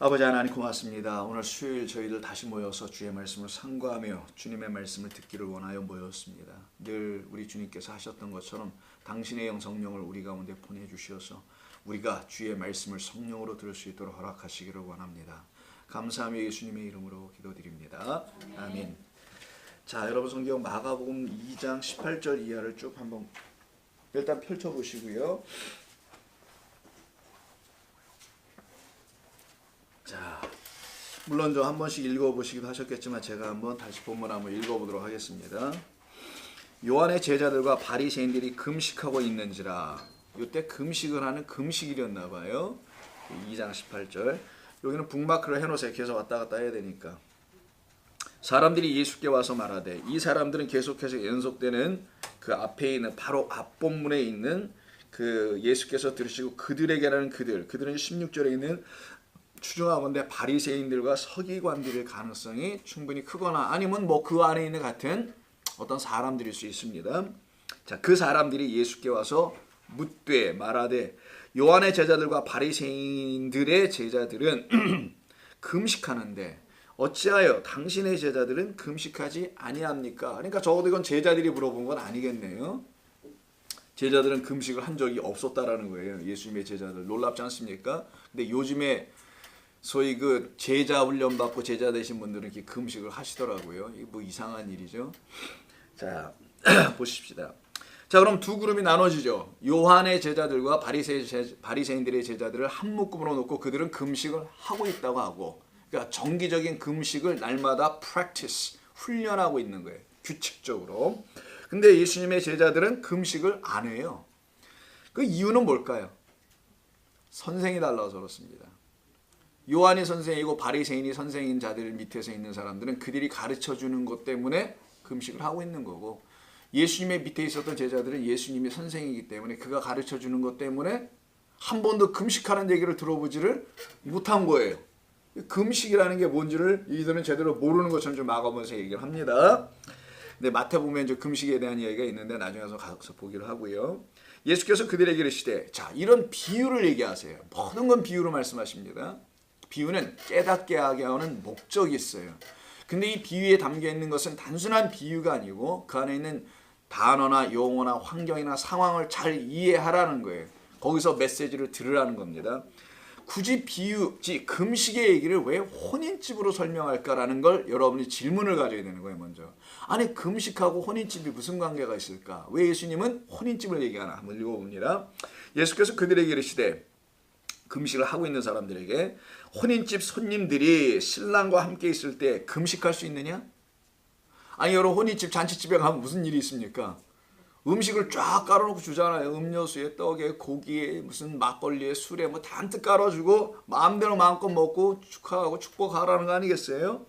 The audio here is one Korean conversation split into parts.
아버지 하나님 고맙습니다. 오늘 수요일 저희들 다시 모여서 주의 말씀을 상고하며 주님의 말씀을 듣기를 원하여 모였습니다. 늘 우리 주님께서 하셨던 것처럼 당신의 영 성령을 우리 가운데 보내주셔서 우리가 주의 말씀을 성령으로 들을 수 있도록 허락하시기를 원합니다. 감사하며 예수님의 이름으로 기도드립니다. 아멘. 자, 여러분 성경 마가복음 2장 18절 이하를 쭉 한번 일단 펼쳐보시고요. 자, 물론 저 한 번씩 읽어보시기도 하셨겠지만 제가 한번 다시 본문 한번 읽어보도록 하겠습니다. 요한의 제자들과 바리새인들이 금식하고 있는지라. 이때 금식을 하는 금식일이었나 봐요. 2장 18절. 여기는 북마크를 해놓으세요. 계속 왔다 갔다 해야 되니까. 사람들이 예수께 와서 말하되, 이 사람들은 계속해서 연속되는 그 앞에 있는 바로 앞본문에 있는 그 예수께서 들으시고 그들에게라는 그들은 16절에 있는 추정하건대 바리새인들과 서기관들일 가능성이 충분히 크거나 아니면 뭐 그 안에 있는 같은 어떤 사람들일 수 있습니다. 자, 그 사람들이 예수께 와서 묻되 말하되, 요한의 제자들과 바리새인들의 제자들은 금식하는데 어찌하여 당신의 제자들은 금식하지 아니합니까? 그러니까 적어도 이건 제자들이 물어본 건 아니겠네요. 제자들은 금식을 한 적이 없었다라는 거예요. 예수님의 제자들. 놀랍지 않습니까? 근데 요즘에 소위 그 제자 훈련 받고 제자 되신 분들은 이렇게 금식을 하시더라고요. 이게 뭐 이상한 일이죠. 자, 보십시다. 자, 그럼 두 그룹이 나눠지죠. 요한의 제자들과 바리새인들의 제자들을 한 묶음으로 놓고 그들은 금식을 하고 있다고 하고, 그러니까 정기적인 금식을 날마다 practice, 훈련하고 있는 거예요. 규칙적으로. 근데 예수님의 제자들은 금식을 안 해요. 그 이유는 뭘까요? 선생이 달라서 그렇습니다. 요한이 선생이고 바리새인이 선생인 자들 밑에서 있는 사람들은 그들이 가르쳐주는 것 때문에 금식을 하고 있는 거고, 예수님의 밑에 있었던 제자들은 예수님이 선생이기 때문에 그가 가르쳐주는 것 때문에 한 번도 금식하는 얘기를 들어보지를 못한 거예요. 금식이라는 게 뭔지를 이들은 제대로 모르는 것처럼 좀 막아보면서 얘기를 합니다. 근데 마태복음에 이제 금식에 대한 이야기가 있는데 나중에 가서 보기로 하고요. 예수께서 그들에게 이르시되, 자, 이런 비유를 얘기하세요. 모든 건 비유로 말씀하십니다. 비유는 깨닫게 하게 하는 목적이 있어요. 근데 이 비유에 담겨 있는 것은 단순한 비유가 아니고 그 안에 있는 단어나 용어나 환경이나 상황을 잘 이해하라는 거예요. 거기서 메시지를 들으라는 겁니다. 굳이 금식의 얘기를 왜 혼인집으로 설명할까라는 걸 여러분이 질문을 가져야 되는 거예요. 먼저. 아니, 금식하고 혼인집이 무슨 관계가 있을까? 왜 예수님은 혼인집을 얘기하나? 한번 읽어봅니다. 예수께서 그들에게 이르시되, 금식을 하고 있는 사람들에게, 혼인집 손님들이 신랑과 함께 있을 때 금식할 수 있느냐? 아니, 여러분 혼인집 잔치집에 가면 무슨 일이 있습니까? 음식을 쫙 깔아놓고 주잖아요. 음료수에 떡에 고기에 무슨 막걸리에 술에 뭐 잔뜩 깔아주고 마음대로 마음껏 먹고 축하하고 축복하라는 거 아니겠어요?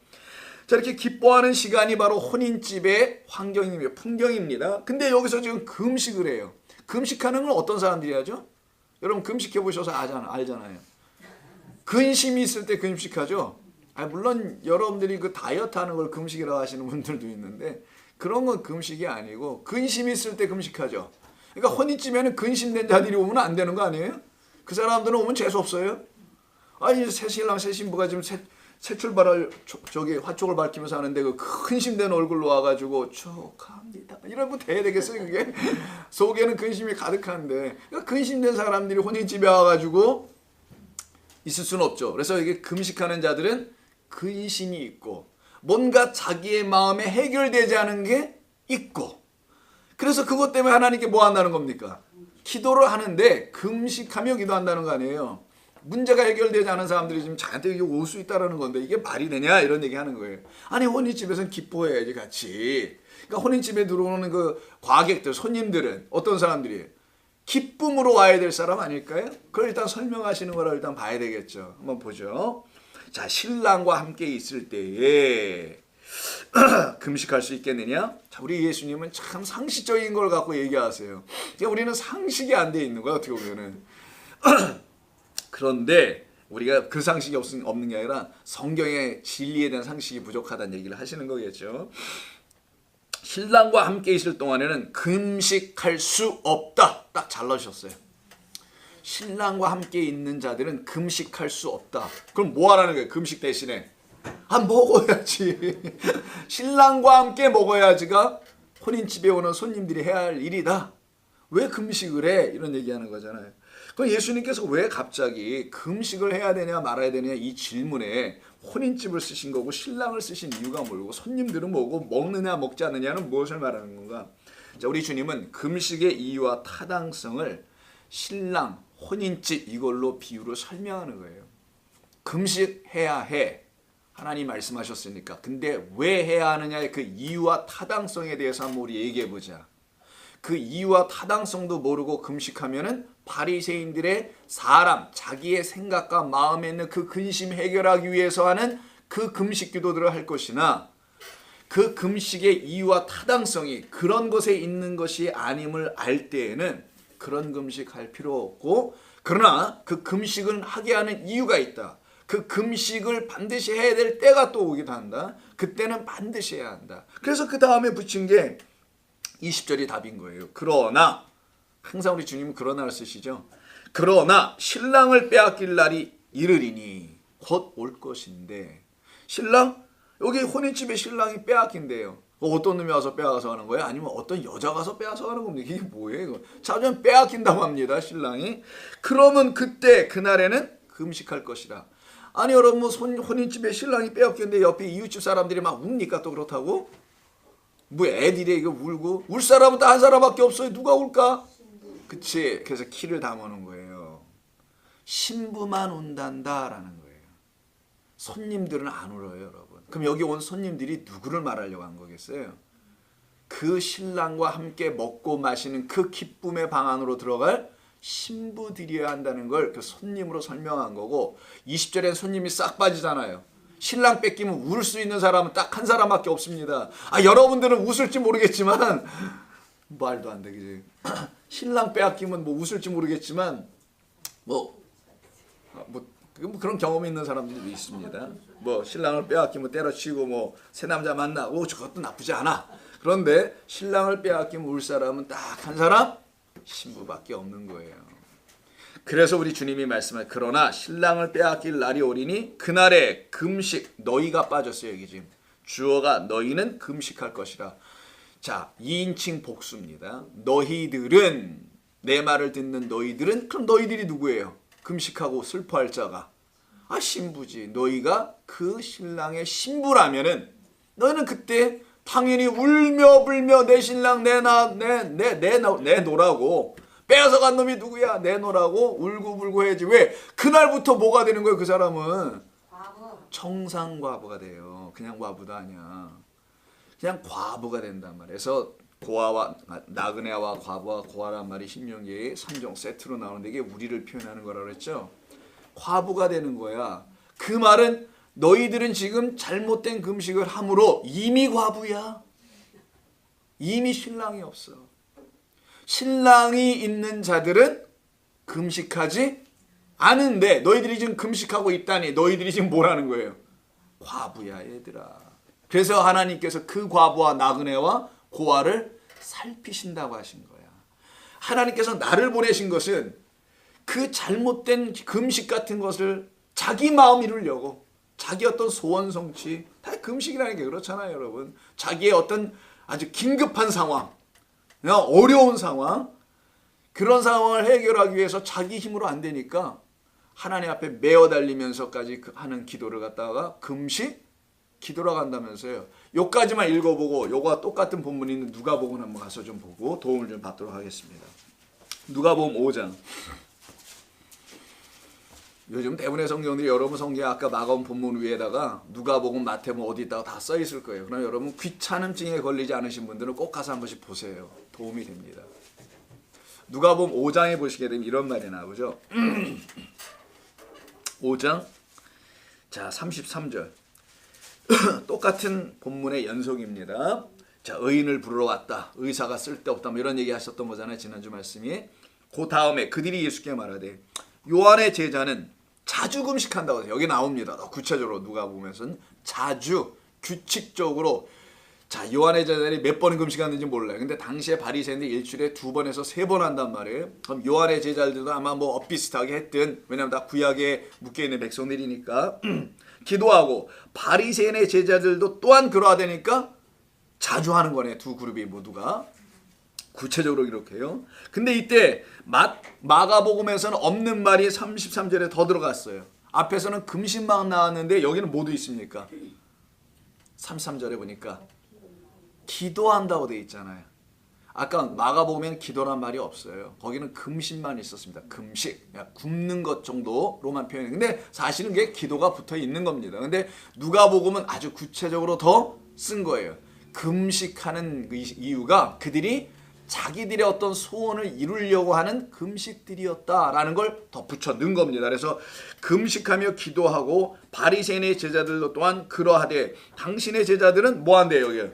자, 이렇게 기뻐하는 시간이 바로 혼인집의 환경이며 풍경입니다. 근데 여기서 지금 금식을 해요. 금식하는 건 어떤 사람들이 하죠? 여러분 금식해 보셔서 알잖아요. 근심이 있을 때 금식하죠. 물론 여러분들이 그 다이어트 하는 걸 금식이라고 하시는 분들도 있는데 그런 건 금식이 아니고 근심이 있을 때 금식하죠. 그러니까 혼인집에는 근심된 자들이 오면 안 되는 거 아니에요? 그 사람들은 오면 재수 없어요. 아니, 새 신랑 새 신부가 지금 새 출발을 화촉을 밝히면서 하는데 그 근심된 얼굴로 와가지고 축하합니다 이러면 돼야 되겠어요? 그게 속에는 근심이 가득한데, 그러니까 근심된 사람들이 혼인집에 와가지고 있을 수는 없죠. 그래서 이게 금식하는 자들은 근심이 있고 뭔가 자기의 마음에 해결되지 않은 게 있고, 그래서 그것 때문에 하나님께 뭐 한다는 겁니까? 기도를 하는데 금식하며 기도한다는 거 아니에요. 문제가 해결되지 않은 사람들이 지금 저한테 올 수 있다는 건데 이게 말이 되냐 이런 얘기 하는 거예요. 아니, 혼인집에서는 기뻐해야지 같이. 그러니까 혼인집에 들어오는 그 과객들, 손님들은 어떤 사람들이에요? 기쁨으로 와야 될 사람 아닐까요? 그걸 일단 설명하시는 거라 일단 봐야 되겠죠. 한번 보죠. 자, 신랑과 함께 있을 때에 금식할 수 있겠느냐? 자, 우리 예수님은 참 상식적인 걸 갖고 얘기하세요. 그러니까 우리는 상식이 안 돼 있는 거야, 어떻게 보면은. 그런데 우리가 그 상식이 없는 게 아니라 성경의 진리에 대한 상식이 부족하다는 얘기를 하시는 거겠죠. 신랑과 함께 있을 동안에는 금식할 수 없다. 딱 잘라주셨어요. 신랑과 함께 있는 자들은 금식할 수 없다. 그럼 뭐 하라는 거예요? 금식 대신에 먹어야지. 신랑과 함께 먹어야지가 혼인집에 오는 손님들이 해야 할 일이다. 왜 금식을 해? 이런 얘기하는 거잖아요. 그럼 예수님께서 왜 갑자기 금식을 해야 되냐 말아야 되냐 이 질문에 혼인집을 쓰신 거고 신랑을 쓰신 이유가 뭐고 손님들은 뭐고 먹느냐 먹지 않느냐는 무엇을 말하는 건가? 자, 우리 주님은 금식의 이유와 타당성을 신랑, 혼인집 이걸로 비유로 설명하는 거예요. 금식해야 해. 하나님 말씀하셨으니까. 근데 왜 해야 하느냐의 그 이유와 타당성에 대해서 한번 우리 얘기해 보자. 그 이유와 타당성도 모르고 금식하면은 바리새인들의 사람, 자기의 생각과 마음에 있는 그 근심 해결하기 위해서 하는 그 금식 기도들을 할 것이나 그 금식의 이유와 타당성이 그런 것에 있는 것이 아님을 알 때에는 그런 금식할 필요 없고, 그러나 그 금식을 하게 하는 이유가 있다. 그 금식을 반드시 해야 될 때가 또 오기도 한다. 그때는 반드시 해야 한다. 그래서 그 다음에 붙인 게 20절이 답인 거예요. 그러나, 항상 우리 주님은 그러나를 쓰시죠. 그러나 신랑을 빼앗길 날이 이르리니 곧 올 것인데, 신랑? 여기 혼인집에 신랑이 빼앗긴대요. 어떤 놈이 와서 빼앗아서 하는 거예요? 아니면 어떤 여자가 와서 빼앗아서 하는 겁니까? 이게 뭐예요? 이거? 자주 빼앗긴다고 합니다. 신랑이. 그러면 그때 그날에는 금식할 것이라. 아니 여러분 뭐 혼인집에 신랑이 빼앗겼는데 옆에 이웃집 사람들이 막 웁니까? 또 그렇다고? 뭐 애들이 이거 울고 울 사람은 다 한 사람밖에 없어요. 누가 울까? 그치? 그래서 키를 담아놓은 거예요. 신부만 운단다라는 거예요. 손님들은 안 울어요, 여러분. 그럼 여기 온 손님들이 누구를 말하려고 한 거겠어요? 그 신랑과 함께 먹고 마시는 그 기쁨의 방 안으로 들어갈 신부들이어야 한다는 걸 그 손님으로 설명한 거고, 20절엔 손님이 싹 빠지잖아요. 신랑 뺏기면 울 수 있는 사람은 딱 한 사람밖에 없습니다. 여러분들은 웃을지 모르겠지만 말도 안 되지. 신랑 빼앗기면 뭐 웃을지 모르겠지만 뭐 그런 경험이 있는 사람들도 있습니다. 뭐 신랑을 빼앗기면 때려치고 뭐 새 남자 만나고 저것도 나쁘지 않아. 그런데 신랑을 빼앗기면 울 사람은 딱 한 사람, 신부밖에 없는 거예요. 그래서 우리 주님이 말씀할 그러나 신랑을 빼앗길 날이 오리니 그날에 금식, 너희가 빠졌어요. 여기 지금 주어가 너희는 금식할 것이라. 자, 2인칭 복수입니다. 너희들은, 내 말을 듣는 너희들은, 그럼 너희들이 누구예요? 금식하고 슬퍼할 자가 신부지. 너희가 그 신랑의 신부라면은 너희는 그때 당연히 울며 불며 내 신랑 내놓으라고, 빼앗아간 놈이 누구야 내놓으라고 울고불고 해야지. 왜? 그날부터 뭐가 되는 거예요? 그 사람은 청산과부가 돼요. 그냥 과부도 아니야. 그냥 과부가 된단 말이에요. 그래서 고아와 나그네와 과부와 고아란 말이 신명기에 3종 세트로 나오는데 이게 우리를 표현하는 거라고 그랬죠. 과부가 되는 거야. 그 말은 너희들은 지금 잘못된 금식을 함으로 이미 과부야. 이미 신랑이 없어. 신랑이 있는 자들은 금식하지 않은데 너희들이 지금 금식하고 있다니 너희들이 지금 뭐라는 거예요? 과부야 얘들아. 그래서 하나님께서 그 과부와 나그네와 고아를 살피신다고 하신 거야. 하나님께서 나를 보내신 것은 그 잘못된 금식 같은 것을 자기 마음 이루려고, 자기 어떤 소원 성취, 다 금식이라는 게 그렇잖아요, 여러분. 자기의 어떤 아주 긴급한 상황, 어려운 상황, 그런 상황을 해결하기 위해서 자기 힘으로 안 되니까 하나님 앞에 매어 달리면서까지 하는 기도를 갖다가 금식 기도라고 한다면서요. 요까지만 읽어보고 요거와 똑같은 본문이 있는 누가복음 한번 가서 좀 보고 도움을 좀 받도록 하겠습니다. 누가복음 5장. 요즘 대부분의 성경들이 여러분 성경 아까 마가음 본문 위에다가 누가복음, 마태복음 어디다가 다 써 있을 거예요. 그럼 여러분 귀찮음증에 걸리지 않으신 분들은 꼭 가서 한 번씩 보세요. 도움이 됩니다. 누가복음 5장에 보시게 되면 이런 말이 나오죠. 5장 자 33절. 똑같은 본문의 연속입니다. 자, 의인을 부르러 왔다. 의사가 쓸데없다. 뭐 이런 얘기 하셨던 거잖아요. 지난주 말씀이. 그 다음에 그들이 예수께 말하되 요한의 제자는 자주 금식한다고 해서 여기 나옵니다. 구체적으로 누가 보면은 자주 규칙적으로 자, 요한의 제자들이 몇 번 금식하는지 몰라요. 근데 당시에 바리새인들이 일주일에 2번에서 3번 한단 말이에요. 그럼 요한의 제자들도 아마 뭐 엇비슷하게 했든, 왜냐면 다 구약에 묶여있는 백성들이니까 기도하고, 바리새인의 제자들도 또한 그러하다니까 자주 하는 거네. 두 그룹이 모두가 구체적으로 기록해요. 근데 이때 마가복음에서는 없는 말이 33절에 더 들어갔어요. 앞에서는 금식만 나왔는데 여기는 뭐도 있습니까? 33절에 보니까 기도한다고 돼 있잖아요. 아까 마가복음에는 기도란 말이 없어요. 거기는 금식만 있었습니다. 금식, 굶는 것 정도로만 표현해요. 근데 사실은 그게 기도가 붙어 있는 겁니다. 근데 누가복음은 아주 구체적으로 더 쓴 거예요. 금식하는 이유가 그들이 자기들의 어떤 소원을 이루려고 하는 금식들이었다라는 걸 더 붙여 넣은 겁니다. 그래서 금식하며 기도하고, 바리새인의 제자들도 또한 그러하되 당신의 제자들은 뭐 한대요? 여기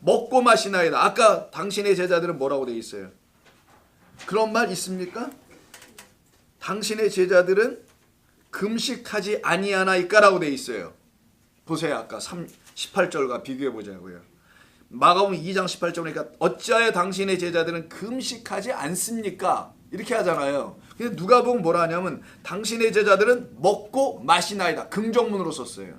먹고 마시나이다. 아까 당신의 제자들은 뭐라고 돼 있어요? 그런 말 있습니까? 당신의 제자들은 금식하지 아니하나이까라고 돼 있어요. 보세요. 아까 18절과 비교해 보자고요. 마가복음 2장 18절 보니까 어찌하여 당신의 제자들은 금식하지 않습니까? 이렇게 하잖아요. 근데 누가복음 뭐라 하냐면 당신의 제자들은 먹고 마시나이다. 긍정문으로 썼어요.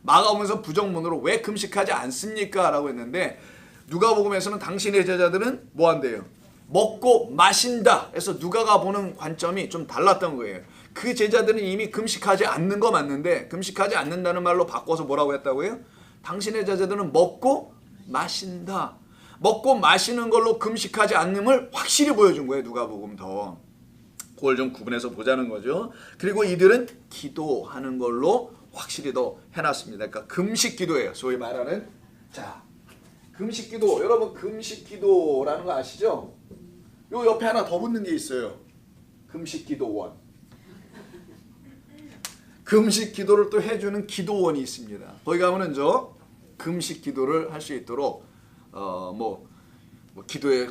마가복음에서 부정문으로 왜 금식하지 않습니까? 라고 했는데 누가복음에서는 당신의 제자들은 뭐 한대요? 먹고 마신다. 그래서 누가가 보는 관점이 좀 달랐던 거예요. 그 제자들은 이미 금식하지 않는 거 맞는데 금식하지 않는다는 말로 바꿔서 뭐라고 했다고요? 당신의 제자들은 먹고 마신다. 먹고 마시는 걸로 금식하지 않음을 확실히 보여준 거예요. 누가복음 더. 그걸 좀 구분해서 보자는 거죠. 그리고 이들은 기도하는 걸로 확실히 더 해놨습니다. 그러니까 금식 기도예요. 소위 말하는. 자, 금식 기도. 여러분 금식 기도라는 거 아시죠? 요 옆에 하나 더 붙는 게 있어요. 금식 기도원. 금식 기도를 또 해주는 기도원이 있습니다. 거기 가면은 금식 기도를 할 수 있도록 뭐 기도의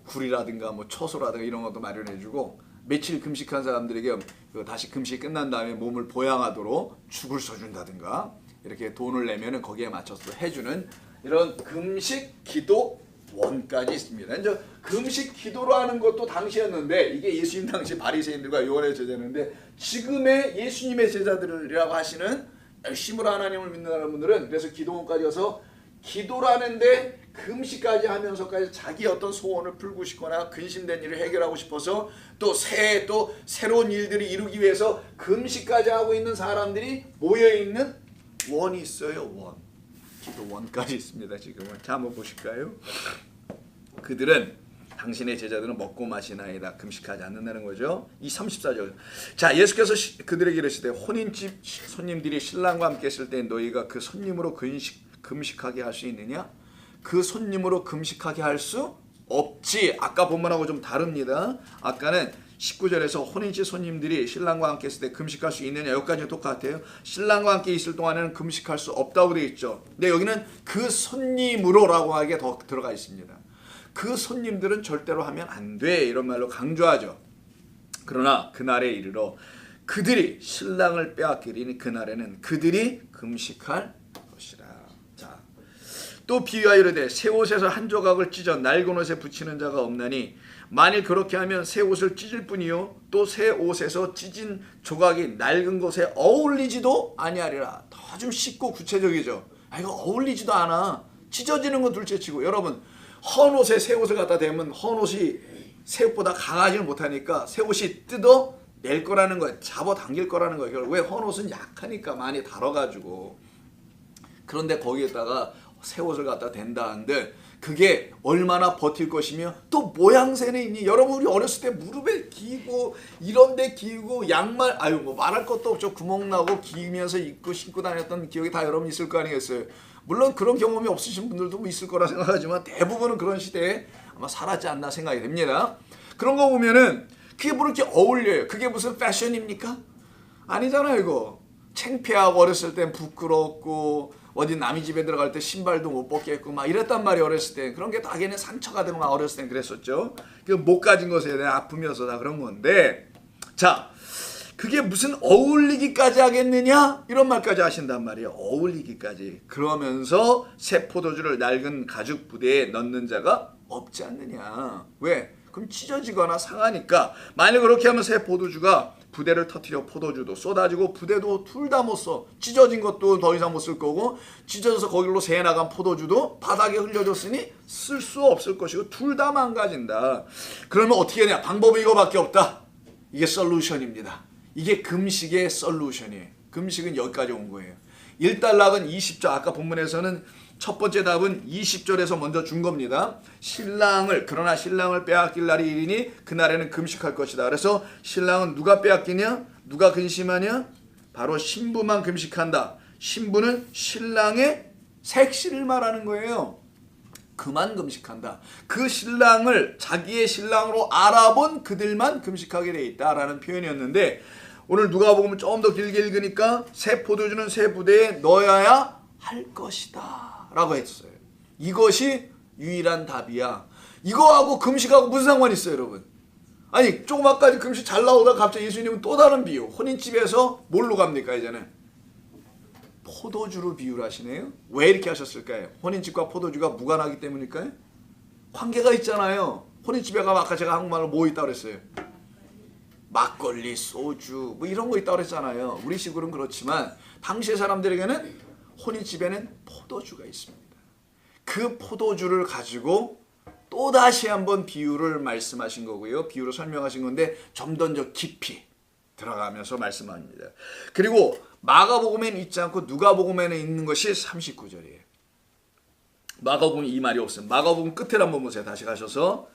굴이라든가 뭐 처소라든가 이런 것도 마련해주고, 며칠 금식한 사람들에게 다시 금식 끝난 다음에 몸을 보양하도록 죽을 써준다든가 이렇게 돈을 내면은 거기에 맞춰서 해주는 이런 금식 기도원까지 있습니다. 이제 금식 기도로 하는 것도 당시였는데 이게 예수님 당시 바리새인들과 요한의 제자였는데, 지금의 예수님의 제자들이라고 하시는 열심으로 하나님을 믿는 분들은 그래서 기도원까지 가서 기도를 하는데 금식까지 하면서까지 자기 어떤 소원을 풀고 싶거나 근심된 일을 해결하고 싶어서 또 새로운 일들을 이루기 위해서 금식까지 하고 있는 사람들이 모여있는 원이 있어요. 원. 기도원까지 있습니다. 지금은. 자, 한번 보실까요? 그들은 당신의 제자들은 먹고 마시나이다. 금식하지 않는다는 거죠. 이 34절. 자, 예수께서 그들에게 이르시되 혼인집 손님들이 신랑과 함께 있을 때 너희가 그 손님으로 금식하게 할 수 있느냐? 그 손님으로 금식하게 할 수 없지. 아까 본문하고 좀 다릅니다. 아까는 19절에서 혼인집 손님들이 신랑과 함께 있을 때 금식할 수 있느냐? 여기까지는 똑같아요. 신랑과 함께 있을 동안에는 금식할 수 없다고 되어 있죠. 근데 여기는 그 손님으로라고 하게 더 들어가 있습니다. 그 손님들은 절대로 하면 안 돼. 이런 말로 강조하죠. 그러나 그날에 이르러 그들이 신랑을 빼앗기리니 그날에는 그들이 금식할 것이라. 자, 또 비유하여 이르되 새 옷에서 한 조각을 찢어 낡은 옷에 붙이는 자가 없나니 만일 그렇게 하면 새 옷을 찢을 뿐이요 또 새 옷에서 찢은 조각이 낡은 것에 어울리지도 아니하리라. 더 좀 쉽고 구체적이죠. 이거 어울리지도 않아. 찢어지는 건 둘째치고, 여러분 헌 옷에 새 옷을 갖다 대면 헌 옷이 새 옷보다 강하지는 못하니까 새 옷이 뜯어낼 거라는 거예요. 잡아당길 거라는 거예요. 왜? 헌 옷은 약하니까 많이 달아가지고. 그런데 거기에다가 새 옷을 갖다 댄다 한들 그게 얼마나 버틸 것이며 또 모양새는 있니? 여러분 우리 어렸을 때 무릎에 기고 이런 데 기고 양말 뭐 말할 것도 없죠. 구멍 나고 기면서 입고 신고 다녔던 기억이 다 여러분 있을 거 아니겠어요. 물론 그런 경험이 없으신 분들도 뭐 있을 거라 생각하지만 대부분은 그런 시대에 아마 살았지 않나 생각이 됩니다. 그런 거 보면은 그게 뭐 이렇게 어울려요. 그게 무슨 패션입니까? 아니잖아요. 이거 창피하고 어렸을 땐 부끄럽고 어디 남의 집에 들어갈 때 신발도 못 벗겠고 막 이랬단 말이에요. 어렸을 때 그런 게 다 걔네 상처가 되고 막 어렸을 땐 그랬었죠. 못 가진 것에 대한 아픔이어서 다 그런 건데, 자 그게 무슨 어울리기까지 하겠느냐? 이런 말까지 하신단 말이에요. 어울리기까지. 그러면서 새 포도주를 낡은 가죽 부대에 넣는 자가 없지 않느냐. 왜? 그럼 찢어지거나 상하니까. 만약 그렇게 하면 새 포도주가 부대를 터뜨려 포도주도 쏟아지고 부대도 둘 다 못 써. 찢어진 것도 더 이상 못 쓸 거고 찢어져서 거기로 새 나간 포도주도 바닥에 흘려졌으니 쓸 수 없을 것이고 둘 다 망가진다. 그러면 어떻게 하냐? 방법이 이거밖에 없다. 이게 솔루션입니다. 이게 금식의 솔루션이에요. 금식은 여기까지 온 거예요. 일단락은 20절. 아까 본문에서는 첫 번째 답은 20절에서 먼저 준 겁니다. 그러나 신랑을 빼앗길 날이 이르니 그날에는 금식할 것이다. 그래서 신랑은 누가 빼앗기냐? 누가 근심하냐? 바로 신부만 금식한다. 신부는 신랑의 색시를 말하는 거예요. 그만 금식한다. 그 신랑을 자기의 신랑으로 알아본 그들만 금식하게 돼 있다라는 표현이었는데, 오늘 누가복음은 조금 더 길게 읽으니까 새 포도주는 새 부대에 넣어야 할 것이다 라고 했어요. 이것이 유일한 답이야. 이거하고 금식하고 무슨 상관이 있어요, 여러분? 아니, 조금 아까까지 금식 잘 나오다가 갑자기 예수님은 또 다른 비유. 혼인집에서 뭘로 갑니까, 이제는? 포도주로 비유를 하시네요. 왜 이렇게 하셨을까요? 혼인집과 포도주가 무관하기 때문일까요? 관계가 있잖아요. 혼인집에 가면 아까 제가 한국말로 뭐 있다고 그랬어요? 막걸리, 소주 뭐 이런 거 있다고 그랬잖아요. 우리식으로는 그렇지만 당시의 사람들에게는 혼인집에는 포도주가 있습니다. 그 포도주를 가지고 또 다시 한번 비유를 말씀하신 거고요. 비유로 설명하신 건데 좀 더 깊이 들어가면서 말씀합니다. 그리고 마가복음에는 있지 않고 누가복음에는 있는 것이 39절이에요. 마가복음이 이 말이 없어요. 마가복음 끝에 한번 보세요. 다시 가셔서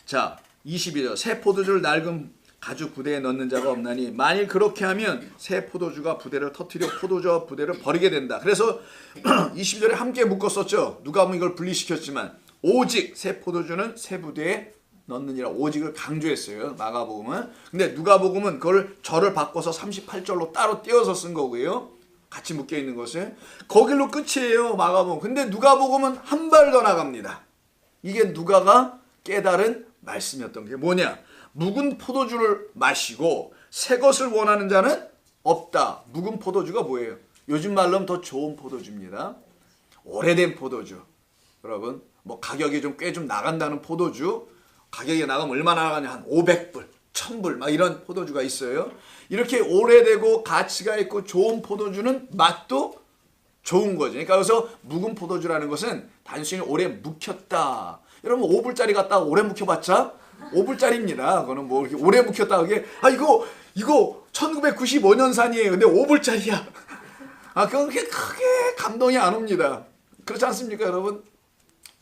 자 22절 새 포도주를 낡은 가죽 부대에 넣는 자가 없나니 만일 그렇게 하면 새 포도주가 부대를 터뜨려 포도주와 부대를 버리게 된다. 그래서 20절에 함께 묶었었죠. 누가복음은 이걸 분리시켰지만 오직 새 포도주는 새 부대에 넣느니라. 오직을 강조했어요. 마가복음은. 근데 누가복음은 그걸 절을 바꿔서 38절로 따로 떼어서 쓴 거고요. 같이 묶여 있는 것을. 거길로 끝이에요. 마가복음. 근데 누가복음은 한 발 더 나갑니다. 이게 누가가 깨달은 말씀이었던 게 뭐냐? 묵은 포도주를 마시고 새 것을 원하는 자는 없다. 묵은 포도주가 뭐예요? 요즘 말로는 더 좋은 포도주입니다. 오래된 포도주. 여러분, 뭐 가격이 좀 꽤 좀 나간다는 포도주. 가격이 나가면 얼마나 나가냐? 한 500불, 1000불 막 이런 포도주가 있어요. 이렇게 오래되고 가치가 있고 좋은 포도주는 맛도 좋은 거죠. 그러니까 그래서 묵은 포도주라는 것은 단순히 오래 묵혔다. 여러분 5불짜리 갖다가 오래 묵혀봤자 5불짜리입니다. 그거는 뭐 이렇게 오래 묵혔다 그게 이거 1995년산이에요. 근데 5불짜리야. 그건 그렇게 크게 감동이 안 옵니다. 그렇지 않습니까, 여러분?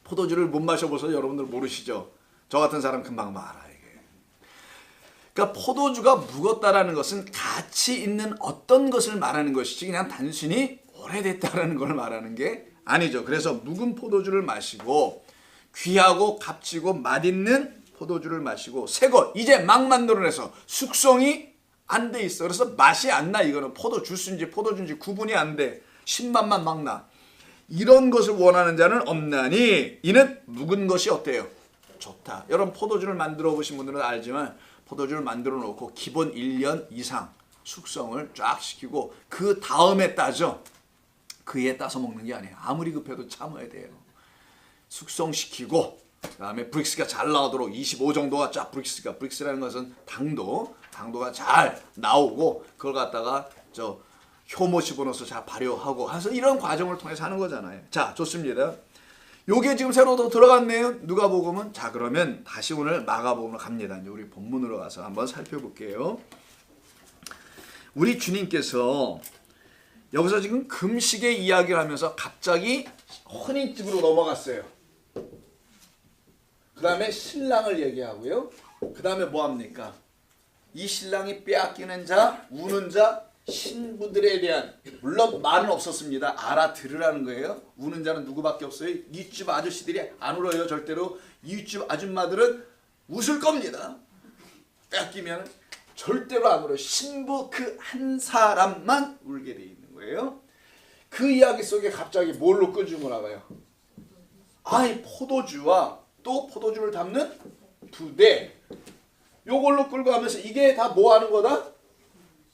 포도주를 못 마셔보셔서 여러분들 모르시죠? 저 같은 사람 금방 알아 이게. 그러니까 포도주가 묵었다라는 것은 가치 있는 어떤 것을 말하는 것이지 그냥 단순히 오래됐다라는 걸 말하는 게 아니죠. 그래서 묵은 포도주를 마시고 귀하고 값지고 맛있는 포도주를 마시고 새것 이제 막 만들어내서 숙성이 안 돼 있어. 그래서 맛이 안 나. 이거는 포도주스인지 포도주인지 구분이 안 돼. 신맛만 막 나. 이런 것을 원하는 자는 없나니 이는 묵은 것이 어때요? 좋다. 여러분 포도주를 만들어 보신 분들은 알지만 포도주를 만들어 놓고 기본 1년 이상 숙성을 쫙 시키고 그 다음에 따죠. 그에 따서 먹는 게 아니에요. 아무리 급해도 참아야 돼요. 숙성시키고 그다음에 브릭스가 잘 나오도록 25 정도가 쫙 브릭스라는 것은 당도가 잘 나오고 그걸 갖다가 효모 집어넣어서 잘 발효하고 해서 이런 과정을 통해서 하는 거잖아요. 자, 좋습니다. 요게 지금 새로 더 들어갔네요. 누가복음은. 자, 그러면 다시 오늘 마가복음으로 갑니다. 이제 우리 본문으로 가서 한번 살펴볼게요. 우리 주님께서 여기서 지금 금식의 이야기를 하면서 갑자기 혼인집으로 넘어갔어요. 그 다음에 신랑을 얘기하고요. 그 다음에 뭐 합니까? 이 신랑이 빼앗기는 자, 우는 자, 신부들에 대한 물론 말은 없었습니다. 알아들으라는 거예요. 우는 자는 누구밖에 없어요? 이웃집 아저씨들이 안 울어요. 절대로. 이웃집 아줌마들은 웃을 겁니다. 빼앗기면 절대로 안 울어요. 신부 그 한 사람만 울게 돼 있는 거예요. 그 이야기 속에 갑자기 뭘로 끄집어 나가요? 포도주와 또 포도주를 담는 부대. 요걸로 끌고 가면서 이게 다 뭐 하는 거다?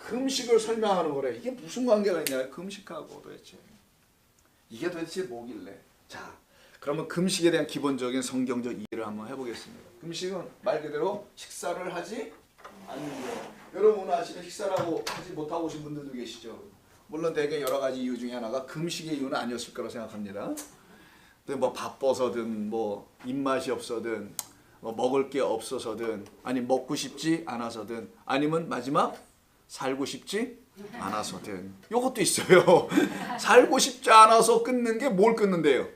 금식을 설명하는 거래. 이게 무슨 관계가 있냐? 금식하고 도대체. 이게 도대체 뭐길래? 자, 그러면 금식에 대한 기본적인 성경적 이해를 한번 해보겠습니다. 금식은 말 그대로 식사를 하지 않는 거. 여러분 오늘 아침에 식사를 하지 못하고 오신 분들도 계시죠? 물론 대개 여러 가지 이유 중에 하나가 금식의 이유는 아니었을 거라고 생각합니다. 근데 뭐 바빠서든 뭐 입맛이 없어든 뭐 먹을 게 없어서든 아니 먹고 싶지 않아서든 아니면 마지막 살고 싶지 않아서든 요것도 있어요. 살고 싶지 않아서 끊는 게 뭘 끊는데요?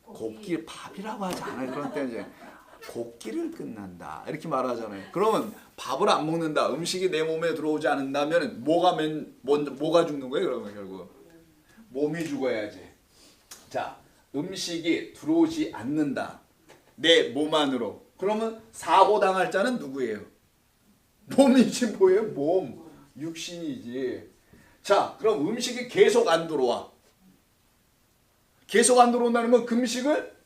곡길 밥이라고 하지 않아요. 그런 때 이제 곡기를 끊는다 이렇게 말하잖아요. 그러면 밥을 안 먹는다, 음식이 내 몸에 들어오지 않는다면 뭐가 죽는 거예요? 그러면 결국 몸이 죽어야지. 자, 음식이 들어오지 않는다 내 몸 안으로. 그러면 사고 당할 자는 누구예요? 몸이지 뭐예요? 몸, 육신이지. 자, 그럼 음식이 계속 안 들어와. 계속 안 들어온다는 건 금식을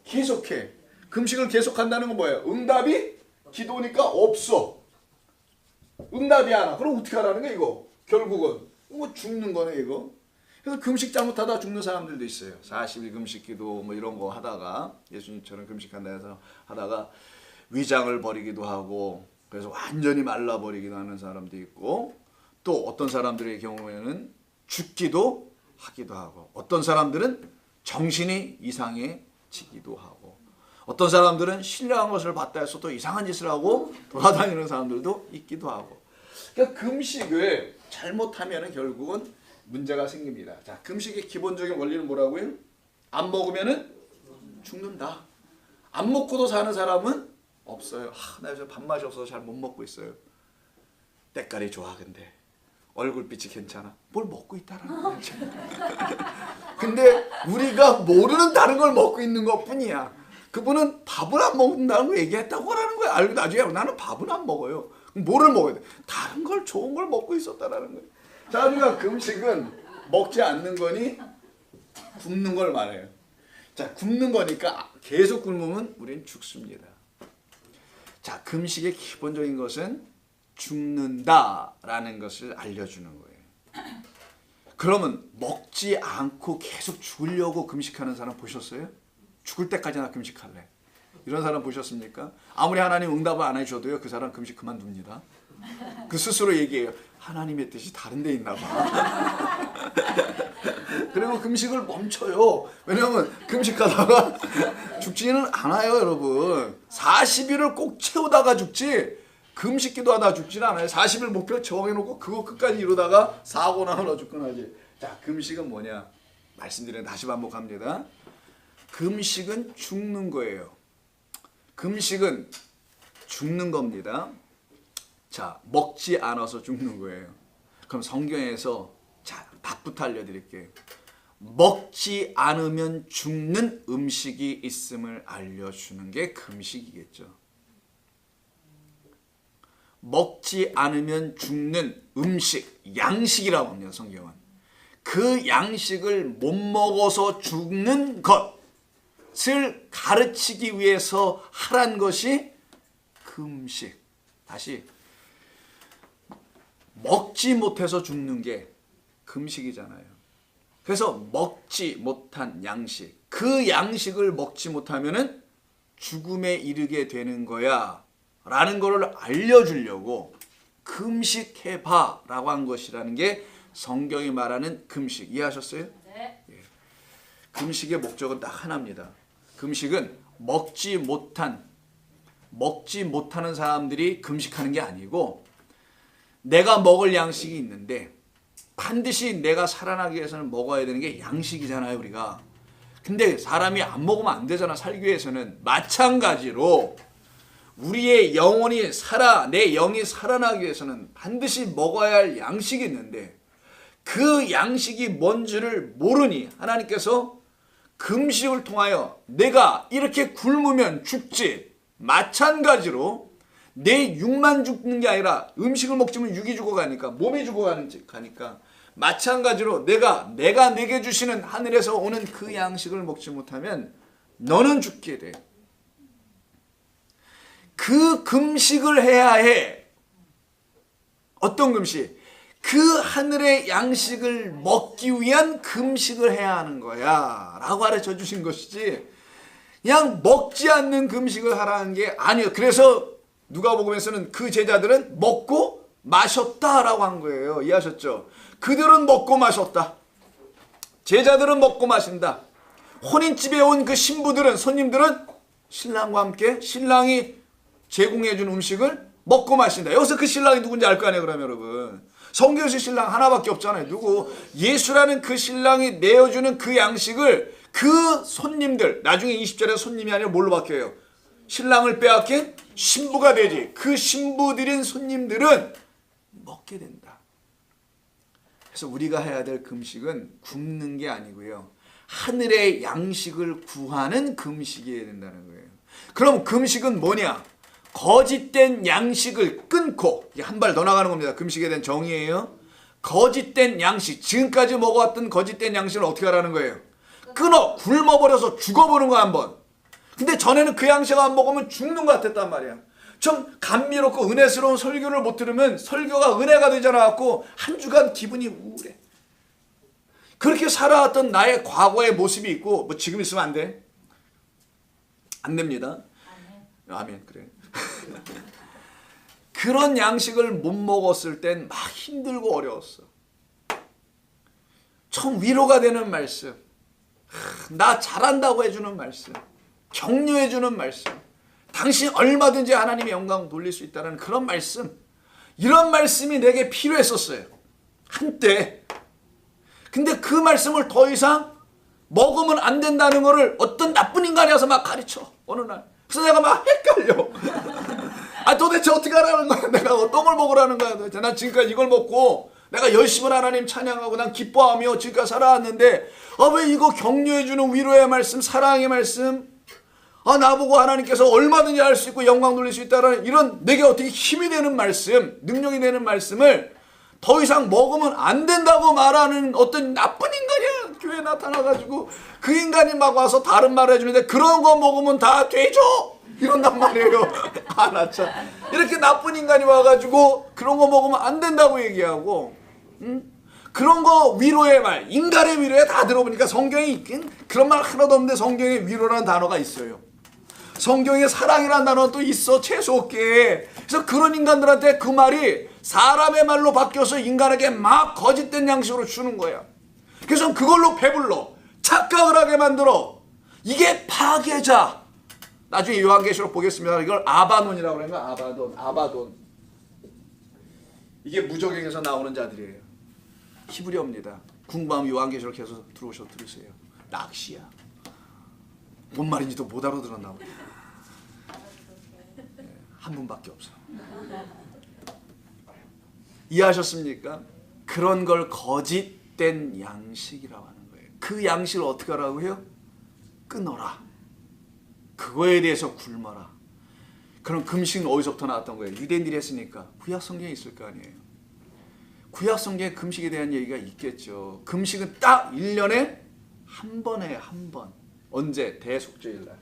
계속해. 금식을 계속한다는 건 뭐예요? 응답이 기도니까 없어. 응답이 안 와. 그럼 어떻게 하라는 거야 이거? 결국은 이거 죽는 거네 이거. 그래서 금식 잘못하다 죽는 사람들도 있어요. 40일 금식 기도 뭐 이런 거 하다가 예수님처럼 금식한다 해서 하다가 위장을 버리기도 하고 그래서 완전히 말라버리기도 하는 사람도 있고 또 어떤 사람들의 경우에는 죽기도 하기도 하고 어떤 사람들은 정신이 이상해지기도 하고 어떤 사람들은 신령한 것을 받다 해서 또 이상한 짓을 하고 돌아다니는 사람들도 있기도 하고. 그러니까 금식을 잘못하면 결국은 문제가 생깁니다. 자, 금식의 기본적인 원리는 뭐라고요? 안 먹으면은 죽는다. 안 먹고도 사는 사람은 없어요. 나 요새 밥맛이 없어서 잘 못 먹고 있어요. 때깔이 좋아 근데 얼굴빛이 괜찮아. 뭘 먹고 있다라는 거야. 근데 우리가 모르는 다른 걸 먹고 있는 것뿐이야. 그분은 밥을 안 먹는다고 얘기했다고 하는 거야. 알고 나중에 나는 밥은 안 먹어요. 뭐를 먹어야 돼? 다른 걸 좋은 걸 먹고 있었다라는 거예요. 자, 우리가 금식은 먹지 않는 거니 굶는 걸 말해요. 자, 굶는 거니까 계속 굶으면 우리는 죽습니다. 자, 금식의 기본적인 것은 죽는다라는 것을 알려주는 거예요. 그러면 먹지 않고 계속 죽으려고 금식하는 사람 보셨어요? 죽을 때까지 나 금식할래. 이런 사람 보셨습니까? 아무리 하나님 응답을 안 해줘도요, 그 사람 금식 그만둡니다. 그 스스로 얘기해요. 하나님의 뜻이 다른 데 있나 봐. 그리고 금식을 멈춰요. 왜냐하면 금식하다가 죽지는 않아요, 여러분. 40일을 꼭 채우다가 죽지 금식 기도하다 죽지는 않아요. 40일 목표 정해놓고 그거 끝까지 이루다가 사고 나거나 죽거나 하지. 자, 금식은 뭐냐? 말씀드리는 다시 반복합니다. 금식은 죽는 거예요. 금식은 죽는 겁니다. 자, 먹지 않아서 죽는 거예요. 그럼 성경에서 자, 답부터 알려드릴게요. 먹지 않으면 죽는 음식이 있음을 알려주는 게 금식이겠죠. 먹지 않으면 죽는 음식, 양식이라고 합니다. 성경은. 그 양식을 못 먹어서 죽는 것을 가르치기 위해서 하란 것이 금식. 다시 먹지 못해서 죽는 게 금식이잖아요. 그래서 먹지 못한 양식, 그 양식을 먹지 못하면은 죽음에 이르게 되는 거야 라는 거를 알려주려고 금식해봐 라고 한 것이라는 게 성경이 말하는 금식. 이해하셨어요? 네. 예. 금식의 목적은 딱 하나입니다. 금식은 먹지 못하는 사람들이 금식하는 게 아니고 내가 먹을 양식이 있는데 반드시 내가 살아나기 위해서는 먹어야 되는 게 양식이잖아요, 우리가. 근데 사람이 안 먹으면 안 되잖아, 살기 위해서는. 마찬가지로 우리의 영혼이 내 영이 살아나기 위해서는 반드시 먹어야 할 양식이 있는데 그 양식이 뭔지를 모르니 하나님께서 금식을 통하여 내가 이렇게 굶으면 죽지. 마찬가지로 내 육만 죽는 게 아니라 음식을 먹지면 육이 죽어가니까 몸이 죽어가니까 마찬가지로 내가 내게 주시는 하늘에서 오는 그 양식을 먹지 못하면 너는 죽게 돼. 그 금식을 해야 해. 어떤 금식? 그 하늘의 양식을 먹기 위한 금식을 해야 하는 거야 라고 가르쳐 주신 것이지, 그냥 먹지 않는 금식을 하라는 게 아니에요. 그래서 누가복음에서는 그 제자들은 먹고 마셨다라고 한 거예요. 이해하셨죠? 그들은 먹고 마셨다. 제자들은 먹고 마신다. 혼인집에 온 그 신부들은, 손님들은 신랑과 함께 신랑이 제공해 준 음식을 먹고 마신다. 여기서 그 신랑이 누군지 알 거 아니에요. 그러면 여러분, 성경에서 신랑 하나밖에 없잖아요. 누구? 예수라는 그 신랑이 내어주는 그 양식을 그 손님들, 나중에 20절에 손님이 아니라 뭘로 바뀌어요? 신랑을 빼앗긴 신부가 되지. 그 신부들인 손님들은 먹게 된다. 그래서 우리가 해야 될 금식은 굶는 게 아니고요, 하늘의 양식을 구하는 금식이어야 된다는 거예요. 그럼 금식은 뭐냐? 거짓된 양식을 끊고, 이게 한 발 더 나가는 겁니다. 금식에 대한 정의예요. 거짓된 양식, 지금까지 먹어왔던 거짓된 양식을 어떻게 하라는 거예요? 끊어, 굶어버려서 죽어보는 거야 한번. 근데 전에는 그 양식 안 먹으면 죽는 것 같았단 말이야. 좀 감미롭고 은혜스러운 설교를 못 들으면 설교가 은혜가 되지 않아갖고 한 주간 기분이 우울해. 그렇게 살아왔던 나의 과거의 모습이 있고, 뭐 지금 있으면 안 돼? 안 됩니다. 아멘. 그래. 그런 양식을 못 먹었을 땐 막 힘들고 어려웠어. 참 위로가 되는 말씀, 나 잘한다고 해주는 말씀, 격려해주는 말씀, 당신 얼마든지 하나님의 영광 돌릴 수 있다는 그런 말씀, 이런 말씀이 내게 필요했었어요, 한때. 근데 그 말씀을 더 이상 먹으면 안 된다는 거를 어떤 나쁜 인간이 와서 막 가르쳐, 어느 날. 그래서 내가 막 헷갈려. 아, 도대체 어떻게 하라는 거야? 내가 어떤 걸 먹으라는 거야? 도대체 난 지금까지 이걸 먹고 내가 열심히 하나님 찬양하고 난 기뻐하며 지금까지 살아왔는데, 왜 이거 격려해주는 위로의 말씀, 사랑의 말씀, 나보고 하나님께서 얼마든지 할 수 있고 영광 돌릴 수 있다는 이런 내게 어떻게 힘이 되는 말씀, 능력이 되는 말씀을 더 이상 먹으면 안 된다고 말하는 어떤 나쁜 인간이야. 교회에 나타나가지고 그 인간이 막 와서 다른 말을 해주는데, 그런 거 먹으면 다 되죠? 이런단 말이에요. 나 참. 이렇게 나쁜 인간이 와가지고 그런 거 먹으면 안 된다고 얘기하고, 그런 거 위로의 말, 인간의 위로에 다 들어보니까 성경에 있긴 그런 말 하나도 없는데 성경에 위로라는 단어가 있어요. 성경에 사랑이라는 단어는 또 있어, 채소 없게. 그래서 그런 인간들한테 그 말이 사람의 말로 바뀌어서 인간에게 막 거짓된 양식으로 주는 거야. 그래서 그걸로 배불러, 착각을 하게 만들어. 이게 파괴자. 나중에 요한계시록 보겠습니다. 이걸 아바돈이라고 그러는 거야. 아바돈. 이게 무적행에서 나오는 자들이에요. 히브리어입니다. 궁금하면 요한계시록 계속 들으세요. 낚시야. 뭔 말인지도 못 알아들었나 보다. 한 분밖에 없어. 이해하셨습니까? 그런 걸 거짓된 양식이라고 하는 거예요. 그 양식을 어떻게 하라고 해요? 끊어라. 그거에 대해서 굶어라. 그럼 금식은 어디서부터 나왔던 거예요? 유대인들이 했으니까 구약 성경에 있을 거 아니에요. 구약 성경에 금식에 대한 얘기가 있겠죠. 금식은 딱 1년에 한 번 해요. 한 번. 언제? 대속죄일 날.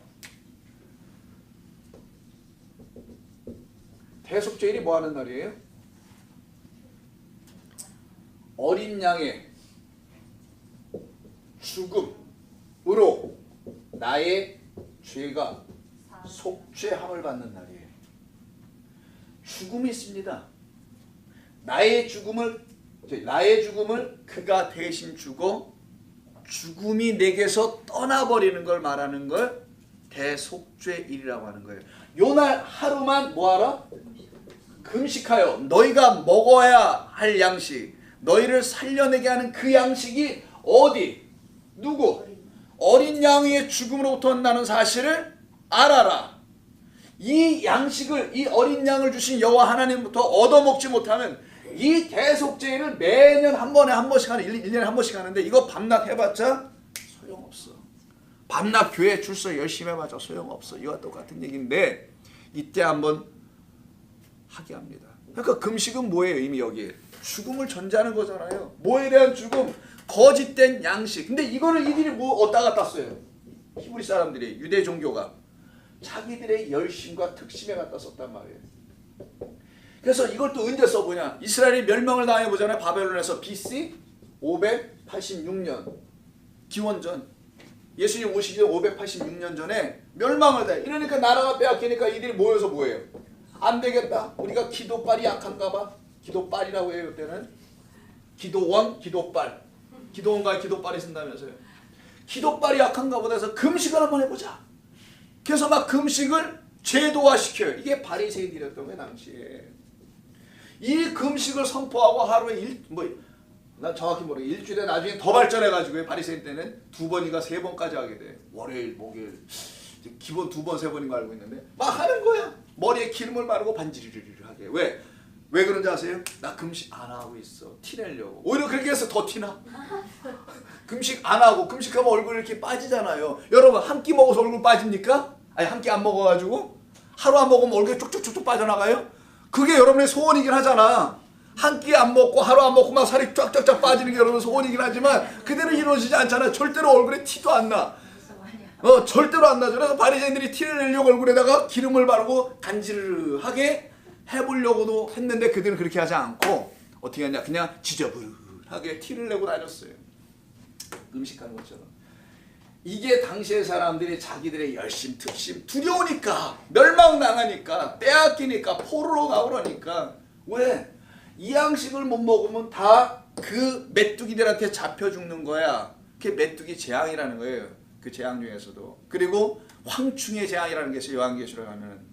대속죄일이 뭐 하는 날이에요? 어린 양의 죽음으로 나의 죄가 속죄함을 받는 날이에요. 죽음이 있습니다. 나의 죽음을 그가 대신 주고 죽음이 내게서 떠나버리는 걸 말하는 걸 대속죄일이라고 하는 거예요. 요날 하루만 뭐하라? 금식하여 너희가 먹어야 할 양식, 너희를 살려내게 하는 그 양식이 어디? 누구? 어린 양의 죽음으로부터 온다는 사실을 알아라. 이 양식을, 이 어린 양을 주신 여호와 하나님부터 얻어먹지 못하면 이 대속죄를 매년 한 번에 한 번씩 하는, 1년에 한 번씩 하는데 이거 밤낮 해봤자 소용없어. 밤낮 교회 줄서 열심히 해봤자 소용없어. 이와 똑같은 얘기인데 이때 한번 하게 합니다. 그러니까 금식은 뭐예요? 이미 여기에 죽음을 전제하는 거잖아요. 뭐에 대한 죽음? 거짓된 양식. 근데 이거를 이들이 뭐 어디다 갖다 써요? 히브리 사람들이, 유대 종교가 자기들의 열심과 특심에 갖다 썼단 말이에요. 그래서 이걸 또 언제 써보냐? 이스라엘이 멸망을 당해보잖아요. 바벨론에서 BC 586년 기원전, 예수님 오시기 전 586년 전에 멸망을 당해. 이러니까 나라가 빼앗기니까 이들이 모여서 뭐예요? 안 되겠다. 우리가 기도빨이 약한가 봐. 기도빨이라고 해요. 그때는 기도원, 기도빨. 기도원과 기도빨이 쓴다면서요. 기도빨이 약한가 보다 해서 금식을 한번 해보자. 그래서 막 금식을 제도화시켜요. 이게 바리새인들이었던 거예요. 당시에. 이 금식을 선포하고 하루에 난 정확히 모르겠어요. 일주일에 나중에 더 발전해가지고 바리새인 때는 2번인가 3번까지 하게 돼. 월요일, 목요일 기본 2번, 3번인 거 알고 있는데 막 하는 거야. 머리에 기름을 바르고 반지르르르 하게. 왜 그런지 아세요? 나 금식 안 하고 있어. 티내려고. 오히려 그렇게 해서 더 티나. 금식 안 하고, 금식하면 얼굴 이렇게 빠지잖아요. 여러분 한 끼 먹어서 얼굴 빠집니까? 아니 한 끼 안 먹어가지고 하루 안 먹으면 얼굴이 쭉쭉쭉쭉 빠져나가요? 그게 여러분의 소원이긴 하잖아. 한 끼 안 먹고 하루 안 먹고 막 살이 쫙쫙쫙 빠지는 게 여러분 소원이긴 하지만 그대로 이루어지지 않잖아. 절대로 얼굴에 티도 안 나. 절대로 안 나죠. 그래서 바리새인들이 티를 내려고 얼굴에다가 기름을 바르고 간지르하게 해보려고도 했는데 그들은 그렇게 하지 않고 어떻게 하냐? 그냥 지저분하게 티를 내고 다녔어요. 음식하는 것처럼. 이게 당시의 사람들이 자기들의 열심, 특심, 두려우니까, 멸망당하니까, 빼앗기니까, 포로로 나오라니까. 왜? 이 양식을 못 먹으면 다 그 메뚜기들한테 잡혀 죽는 거야. 그게 메뚜기 재앙이라는 거예요. 그 재앙 중에서도. 그리고 황충의 재앙이라는 게 있어요. 요한계시록 하면.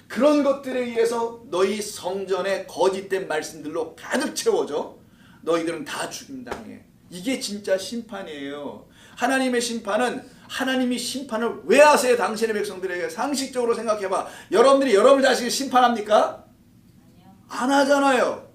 그런 것들에 의해서 너희 성전에 거짓된 말씀들로 가득 채워져. 너희들은 다 죽임당해. 이게 진짜 심판이에요. 하나님의 심판은 하나님이 심판을 왜 하세요? 당신의 백성들에게. 상식적으로 생각해봐. 여러분들이 여러분 자식을 심판합니까? 안 하잖아요.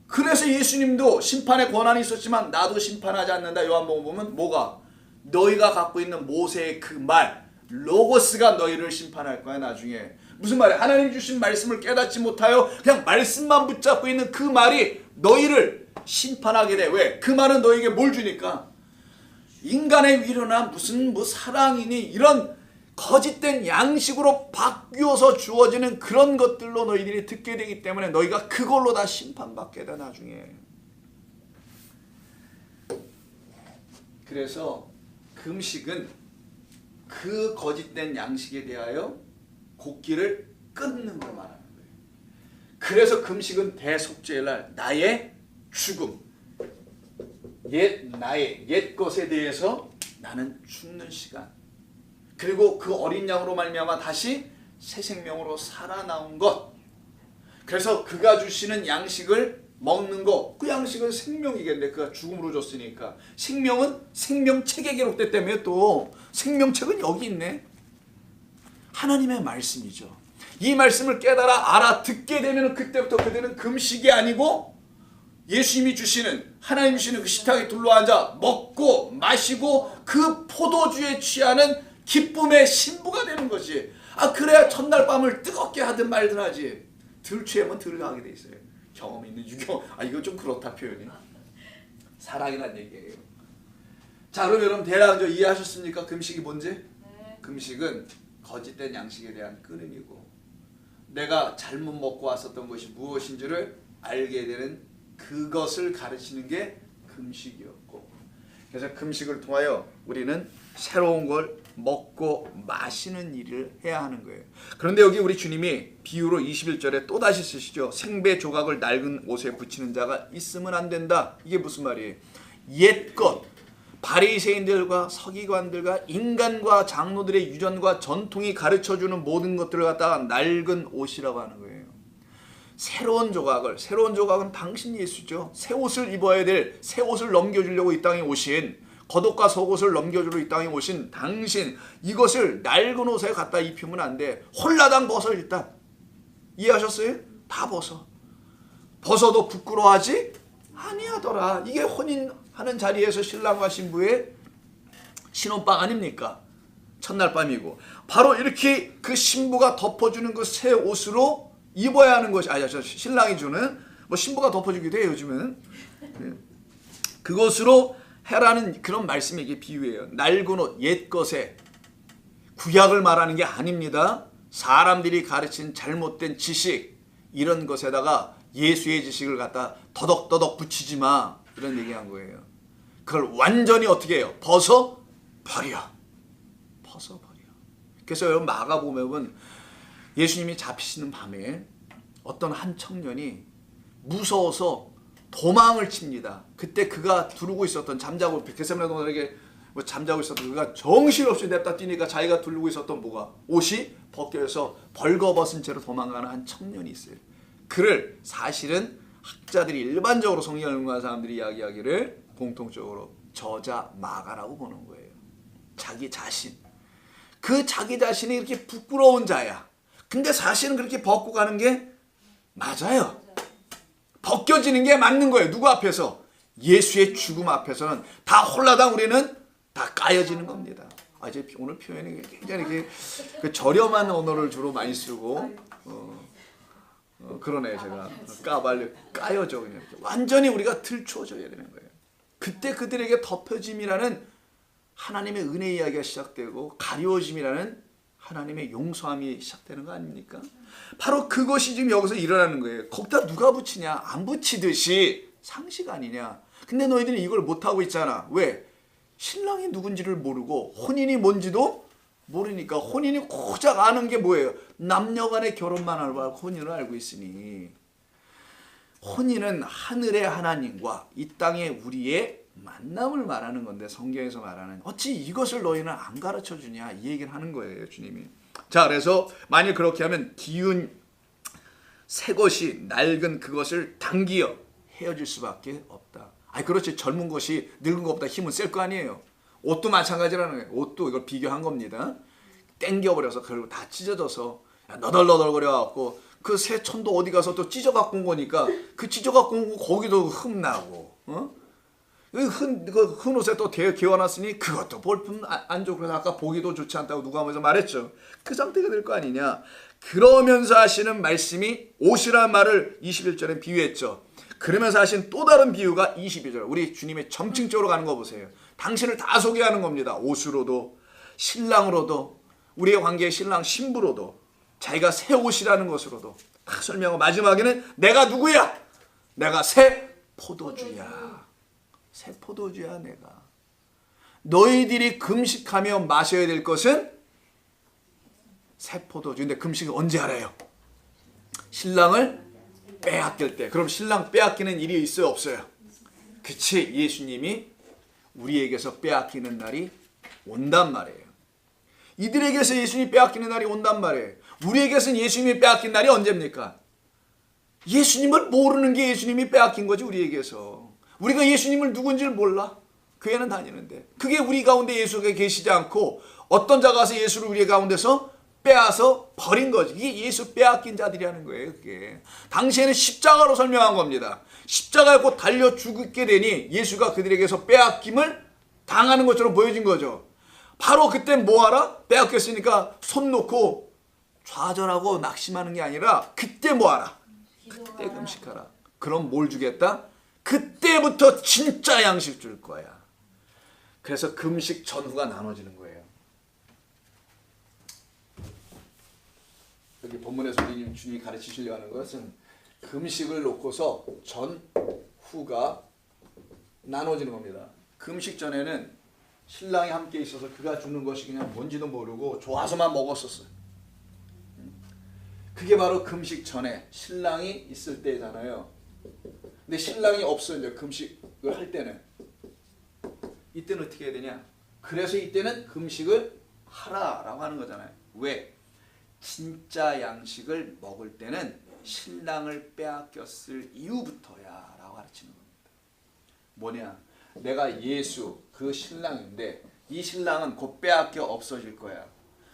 그래서 예수님도 심판의 권한이 있었지만 나도 심판하지 않는다. 요한복음 보면 뭐가? 너희가 갖고 있는 모세의 그 말 로고스가 너희를 심판할 거야 나중에. 무슨 말이야? 하나님 주신 말씀을 깨닫지 못하여 그냥 말씀만 붙잡고 있는 그 말이 너희를 심판하게 돼. 왜? 그 말은 너희에게 뭘 주니까? 인간의 위로나 무슨 사랑이니 이런 거짓된 양식으로 바뀌어서 주어지는 그런 것들로 너희들이 듣게 되기 때문에 너희가 그걸로 다 심판받게 돼 나중에. 그래서 금식은 그 거짓된 양식에 대하여 곡기를 끊는 걸 말하는 거예요. 그래서 금식은 대속죄날 나의 죽음, 옛 것에 대해서 나는 죽는 시간, 그리고 그 어린 양으로 말미암아 다시 새 생명으로 살아나온 것. 그래서 그가 주시는 양식을 먹는 거, 그 양식은 생명이겠네. 그가 죽음으로 줬으니까. 생명은 생명책에 기록됐다며. 또 생명책은 여기 있네. 하나님의 말씀이죠. 이 말씀을 깨달아 알아듣게 되면 그때부터 그들은 금식이 아니고 예수님이 주시는, 하나님 주시는 그 식탁에 둘러앉아 먹고 마시고 그 포도주에 취하는 기쁨의 신부가 되는 거지. 그래야 첫날 밤을 뜨겁게 하든 말든 하지. 덜 취하면 덜 하게 돼 있어요. 경험 있는 유경. 이거 좀 그렇다 표현이. 사랑이란 얘기예요. 자, 그럼 여러분 대략 이해하셨습니까? 금식이 뭔지? 네. 금식은 거짓된 양식에 대한 끊임이고 내가 잘못 먹고 왔었던 것이 무엇인지를 알게 되는 그것을 가르치는 게 금식이었고, 그래서 금식을 통하여 우리는 새로운 걸 먹고 마시는 일을 해야 하는 거예요. 그런데 여기 우리 주님이 비유로 21절에 또다시 쓰시죠. 생배 조각을 낡은 옷에 붙이는 자가 있으면 안 된다. 이게 무슨 말이에요? 옛것, 바리새인들과 서기관들과 인간과 장로들의 유전과 전통이 가르쳐주는 모든 것들을 갖다가 낡은 옷이라고 하는 거예요. 새로운 조각은 당신 예수죠. 새 옷을 입어야 될, 새 옷을 넘겨주려고 이 땅에 오신, 겉옷과 속옷을 넘겨주려 이 땅에 오신 당신, 이것을 낡은 옷에 갖다 입히면 안 돼. 홀라당 벗어. 일단 이해하셨어요? 다 벗어도 부끄러워하지 아니하더라. 이게 혼인하는 자리에서 신랑과 신부의 신혼방 아닙니까? 첫날 밤이고 바로 이렇게 그 신부가 덮어주는 그 새 옷으로 입어야 하는 것이, 신랑이 주는, 신부가 덮어주기도 해요 요즘은. 그것으로 해라는 그런 말씀이 이게 비유예요. 낡은 옷, 옛것에. 구약을 말하는 게 아닙니다. 사람들이 가르친 잘못된 지식, 이런 것에다가 예수의 지식을 갖다 더덕더덕 붙이지 마. 이런 얘기한 거예요. 그걸 완전히 어떻게 해요? 벗어버려. 그래서 여러분 마가복음에 예수님이 잡히시는 밤에 어떤 한 청년이 무서워서 도망을 칩니다. 그때 그가 두르고 있었던 잠자고 겟세마네 동산에게 잠자고 있었던 그가 정신없이 냅다 뛰니까 자기가 두르고 있었던 뭐가 옷이 벗겨져서 벌거벗은 채로 도망가는 한 청년이 있어요. 그를 사실은 학자들이 일반적으로 성경을 연구하는 사람들이 이야기하기를 공통적으로 저자 마가라고 보는 거예요. 자기 자신. 그 자기 자신이 이렇게 부끄러운 자야. 근데 사실은 그렇게 벗고 가는 게 맞아요. 벗겨지는 게 맞는 거예요. 누구 앞에서? 예수의 죽음 앞에서는 다 홀라당 우리는 다 까여지는 겁니다. 이제 오늘 표현이 굉장히 그 저렴한 언어를 주로 많이 쓰고 그러네 제가 까여져 그냥 완전히 우리가 들추어져야 되는 거예요. 그때 그들에게 덮여짐이라는 하나님의 은혜 이야기가 시작되고 가리워짐이라는 하나님의 용서함이 시작되는 거 아닙니까? 바로 그것이 지금 여기서 일어나는 거예요. 거기다 누가 붙이냐? 안 붙이듯이 상식 아니냐? 근데 너희들은 이걸 못하고 있잖아. 왜? 신랑이 누군지를 모르고 혼인이 뭔지도 모르니까. 혼인이 고작 아는 게 뭐예요? 남녀간의 결혼만 알고 혼인을 알고 있으니. 혼인은 하늘의 하나님과 이 땅의 우리의 만남을 말하는 건데 성경에서 말하는 어찌 이것을 너희는 안 가르쳐 주냐 이 얘기를 하는 거예요 주님이. 자 그래서 만일 그렇게 하면 기운 새 것이 낡은 그것을 당기어 헤어질 수밖에 없다. 그렇지 젊은 것이 늙은 것보다 힘은 셀 거 아니에요. 옷도 마찬가지라는 거예요. 옷도 이걸 비교한 겁니다. 땡겨버려서 그리고 다 찢어져서 너덜너덜거려 갖고 그 새 천도 어디 가서 또 찢어 갖고 온 거니까 그 찢어 갖고 온 거 거기도 흠 나고 흔 옷에 또 개워놨으니 그것도 볼품 안 좋고 그래서 아까 보기도 좋지 않다고 누가 먼저 말했죠. 그 상태가 될 거 아니냐. 그러면서 하시는 말씀이 옷이라는 말을 21절에 비유했죠. 그러면서 하신 또 다른 비유가 22절. 우리 주님의 점층적으로 가는 거 보세요. 당신을 다 소개하는 겁니다. 옷으로도 신랑으로도 우리의 관계의 신랑 신부로도 자기가 새 옷이라는 것으로도 다 설명하고 마지막에는 내가 누구야? 내가 새 포도주야. 새 포도주야 내가. 너희들이 금식하며 마셔야 될 것은 새 포도주. 근데 금식을 언제 하래요? 신랑을 빼앗길 때. 그럼 신랑 빼앗기는 일이 있어요 없어요? 그치. 예수님이 우리에게서 빼앗기는 날이 온단 말이에요. 이들에게서 예수님이 빼앗기는 날이 온단 말이에요. 우리에게서는 예수님이 빼앗긴 날이 언제입니까? 예수님을 모르는 게 예수님이 빼앗긴 거지 우리에게서. 우리가 예수님을 누군지를 몰라. 교회는 다니는데 그게 우리 가운데 예수가 계시지 않고 어떤 자가 와서 예수를 우리 가운데서 빼앗아 버린 거지. 이게 예수 빼앗긴 자들이라는 거예요. 그게 당시에는 십자가로 설명한 겁니다. 십자가에 곧 달려 죽게 되니 예수가 그들에게서 빼앗김을 당하는 것처럼 보여진 거죠. 바로 그때 뭐하라? 빼앗겼으니까 손 놓고 좌절하고 낙심하는 게 아니라 그때 뭐하라? 그때 금식하라. 그럼 뭘 주겠다? 그때부터 진짜 양식 줄 거야. 그래서 금식 전후가 나눠지는 거예요. 여기 본문에서 주님이 가르치시려고 하는 것은 금식을 놓고서 전후가 나눠지는 겁니다. 금식 전에는 신랑이 함께 있어서 그가 주는 것이 그냥 뭔지도 모르고 좋아서만 먹었었어요. 그게 바로 금식 전에 신랑이 있을 때잖아요. 근데 신랑이 없어 이제 금식을 할 때는 이때는 어떻게 해야 되냐? 그래서 이때는 금식을 하라라고 하는 거잖아요. 왜? 진짜 양식을 먹을 때는 신랑을 빼앗겼을 이후부터야 라고 가르치는 겁니다. 뭐냐? 내가 예수 그 신랑인데 이 신랑은 곧 빼앗겨 없어질 거야.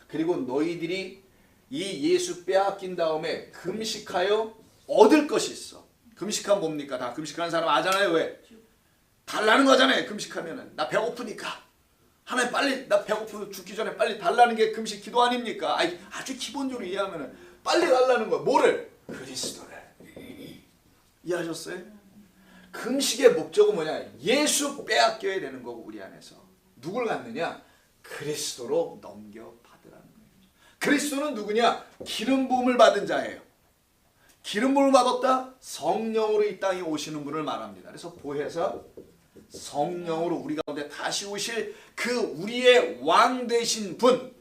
그리고 너희들이 이 예수 빼앗긴 다음에 금식하여 얻을 것이 있어. 금식하면 뭡니까? 다 금식하는 사람 아잖아요. 왜? 달라는 거잖아요. 금식하면은 나 배고프니까. 하나님 빨리 나 배고프서 죽기 전에 빨리 달라는 게 금식 기도 아닙니까? 아주 기본적으로 이해하면은 빨리 달라는 거야. 뭐를? 그리스도를. 이해하셨어요? 금식의 목적은 뭐냐? 예수 빼앗겨야 되는 거고 우리 안에서. 누굴 갖느냐? 그리스도로 넘겨받으라는 거예요. 그리스도는 누구냐? 기름 부음을 받은 자예요. 기름 부음을 받았다. 성령으로 이 땅에 오시는 분을 말합니다. 그래서 보혜사 성령으로 우리 가운데 다시 오실 그 우리의 왕 되신 분,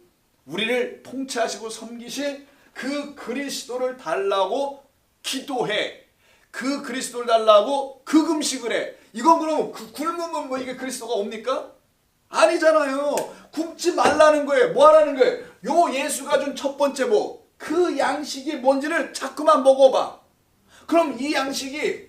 우리를 통치하시고 섬기실 그 그리스도를 달라고 기도해. 그 그리스도를 달라고 그 금식을 해. 이건 그럼 굶으면 뭐 이게 그리스도가 옵니까? 아니잖아요. 굶지 말라는 거예요. 뭐 하라는 거예요? 요 예수가 준 첫 번째 뭐 그 양식이 뭔지를 자꾸만 먹어봐. 그럼 이 양식이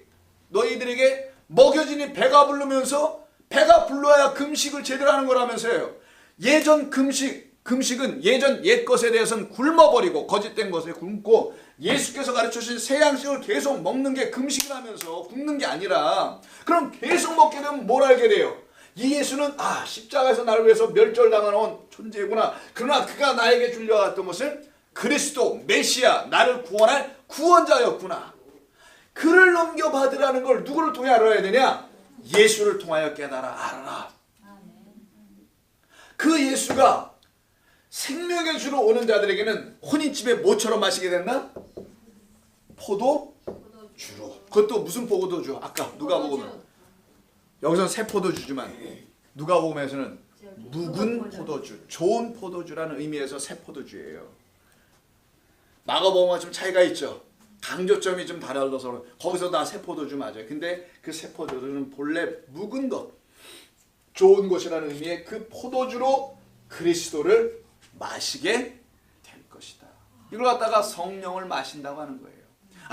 너희들에게 먹여지니 배가 부르면서, 배가 불러야 금식을 제대로 하는 거라면서요. 예전 금식은 예전 옛 것에 대해서는 굶어버리고 거짓된 것에 굶고, 예수께서 가르쳐주신 새 양식을 계속 먹는 게 금식이라면서 굶는 게 아니라, 그럼 계속 먹게 되면 뭘 알게 돼요? 이 예수는 십자가에서 나를 위해서 멸절당하는 존재구나. 그러나 그가 나에게 주려 왔던 것은 그리스도 메시아, 나를 구원할 구원자였구나. 그를 넘겨받으라는 걸 누구를 통해 알아야 되냐? 예수를 통하여 깨달아 알아라. 그 예수가 생명의 주로 오는 자들에게는 혼인집에 뭐처럼 마시게 됐나? 포도주로. 그것도 무슨 포도주? 아까 누가복음 여기서는 새 포도주지만 누가복음에서는 묵은 포도주, 좋은 포도주라는 의미에서 새 포도주예요. 마가복음과 좀 차이가 있죠. 강조점이 좀 달라서 거기서 다 새 포도주 맞아요. 근데 그 새 포도주는 본래 묵은 것, 좋은 것이라는 의미의 그 포도주로 그리스도를 마시게 될 것이다. 이걸 갖다가 성령을 마신다고 하는 거예요.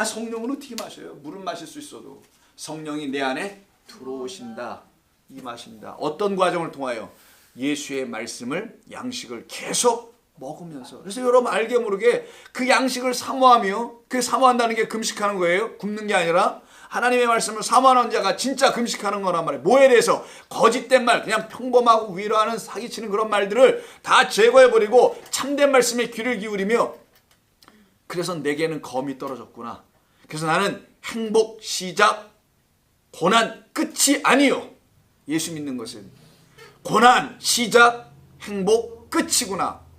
성령은 어떻게 마셔요? 물은 마실 수 있어도 성령이 내 안에 들어오신다. 이 마신다. 어떤 과정을 통하여? 예수의 말씀을, 양식을 계속 먹으면서. 그래서 여러분 알게 모르게 그 양식을 사모하며, 그 사모한다는 게 금식하는 거예요. 굶는 게 아니라 하나님의 말씀을 사모하는 자가 진짜 금식하는 거란 말이에요. 뭐에 대해서? 거짓된 말, 그냥 평범하고 위로하는 사기치는 그런 말들을 다 제거해버리고 참된 말씀에 귀를 기울이며, 그래서 내게는 검이 떨어졌구나. 그래서 나는 행복 시작, 고난 끝이 아니요. 예수 믿는 것은 고난 시작, 행복 끝이구나.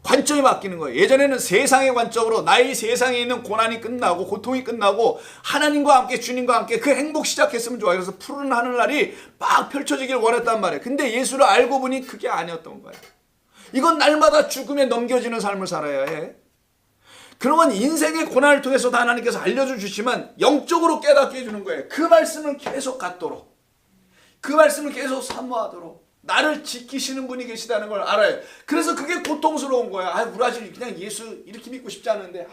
관점이 바뀌는 거예요. 예전에는 세상의 관점으로 나의 세상에 있는 고난이 끝나고 고통이 끝나고 하나님과 함께, 주님과 함께 그 행복 시작했으면 좋아요. 그래서 푸른 하늘날이 막 펼쳐지길 원했단 말이에요. 근데 예수를 알고 보니 그게 아니었던 거예요. 이건 날마다 죽음에 넘겨지는 삶을 살아야 해. 그러면 인생의 고난을 통해서도 하나님께서 알려줘 주시면 영적으로 깨닫게 해주는 거예요. 그 말씀을 계속 갖도록, 그 말씀을 계속 사모하도록 나를 지키시는 분이 계시다는 걸 알아요. 그래서 그게 고통스러운 거야. 우리 아직 그냥 예수 이렇게 믿고 싶지 않은데,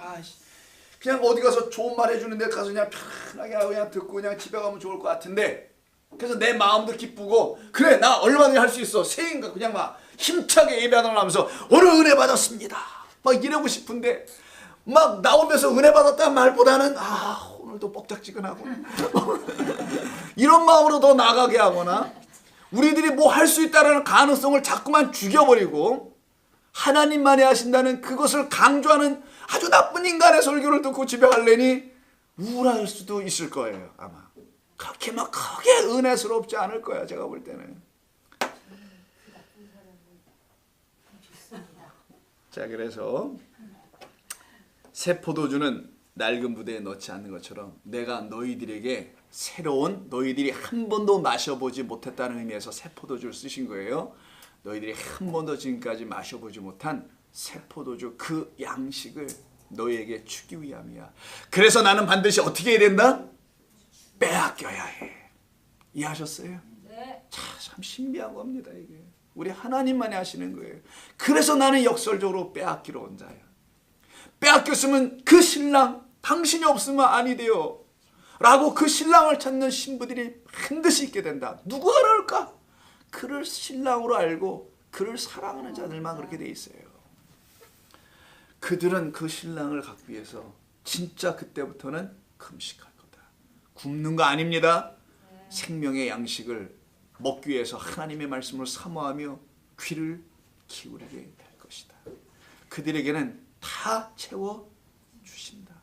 그냥 어디 가서 좋은 말 해주는 데 가서 그냥 편하게 하고 그냥 듣고 그냥 집에 가면 좋을 것 같은데, 그래서 내 마음도 기쁘고, 그래 나 얼마든지 할 수 있어, 새인가 그냥 막 힘차게 예배하는 걸 하면서 오늘 은혜 받았습니다 막 이러고 싶은데, 막 나오면서 은혜 받았다는 말보다는 오늘도 뻑짝지근하고 이런 마음으로 더 나가게 하거나, 우리들이 뭐 할 수 있다는 가능성을 자꾸만 죽여버리고 하나님만이 하신다는 그것을 강조하는 아주 나쁜 인간의 설교를 듣고 집에 갈래니 우울할 수도 있을 거예요. 아마 그렇게 막 크게 은혜스럽지 않을 거야, 제가 볼 때는. 자, 그래서 새 포도주는 낡은 부대에 넣지 않는 것처럼 내가 너희들에게 새로운, 너희들이 한 번도 마셔보지 못했다는 의미에서 새 포도주를 쓰신 거예요. 너희들이 한 번도 지금까지 마셔보지 못한 새 포도주, 그 양식을 너희에게 주기 위함이야. 그래서 나는 반드시 어떻게 해야 된다? 빼앗겨야 해. 이해하셨어요? 네. 참 신비한 겁니다, 이게. 우리 하나님만이 하시는 거예요. 그래서 나는 역설적으로 빼앗기러 온 자야. 빼앗겼으면 그 신랑, 당신이 없으면 아니 돼요 라고 그 신랑을 찾는 신부들이 반드시 있게 된다. 누가 그럴까? 그를 신랑으로 알고 그를 사랑하는 자들만 그렇게 돼 있어요. 그들은 그 신랑을 갖기 위해서 진짜 그때부터는 금식할 거다. 굶는 거 아닙니다. 생명의 양식을 먹기 위해서 하나님의 말씀을 사모하며 귀를 기울이게 될 것이다. 그들에게는 다 채워주신다.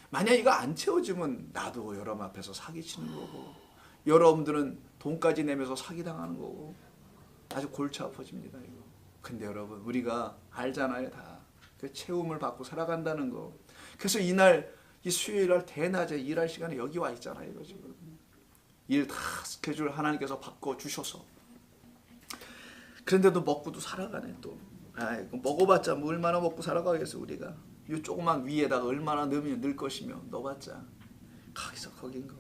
만약 이거 안 채워지면 나도 여러분 앞에서 사기치는 거고, 여러분들은 돈까지 내면서 사기당하는 거고, 아주 골치 아파집니다, 이거. 근데 여러분, 우리가 알잖아요, 다. 그 채움을 받고 살아간다는 거. 그래서 이날 이 수요일날 대낮에 일할 시간에 여기 와 있잖아요. 이거 지금 일 다 스케줄 하나님께서 바꿔 주셔서 그런데도 먹고도 살아가네 또. 아이고 먹어봤자 뭐 얼마나 먹고 살아가겠어 우리가. 이 조그만 위에다가 얼마나 넣으면 늘 것이며 넣어봤자 거기서 거긴 거.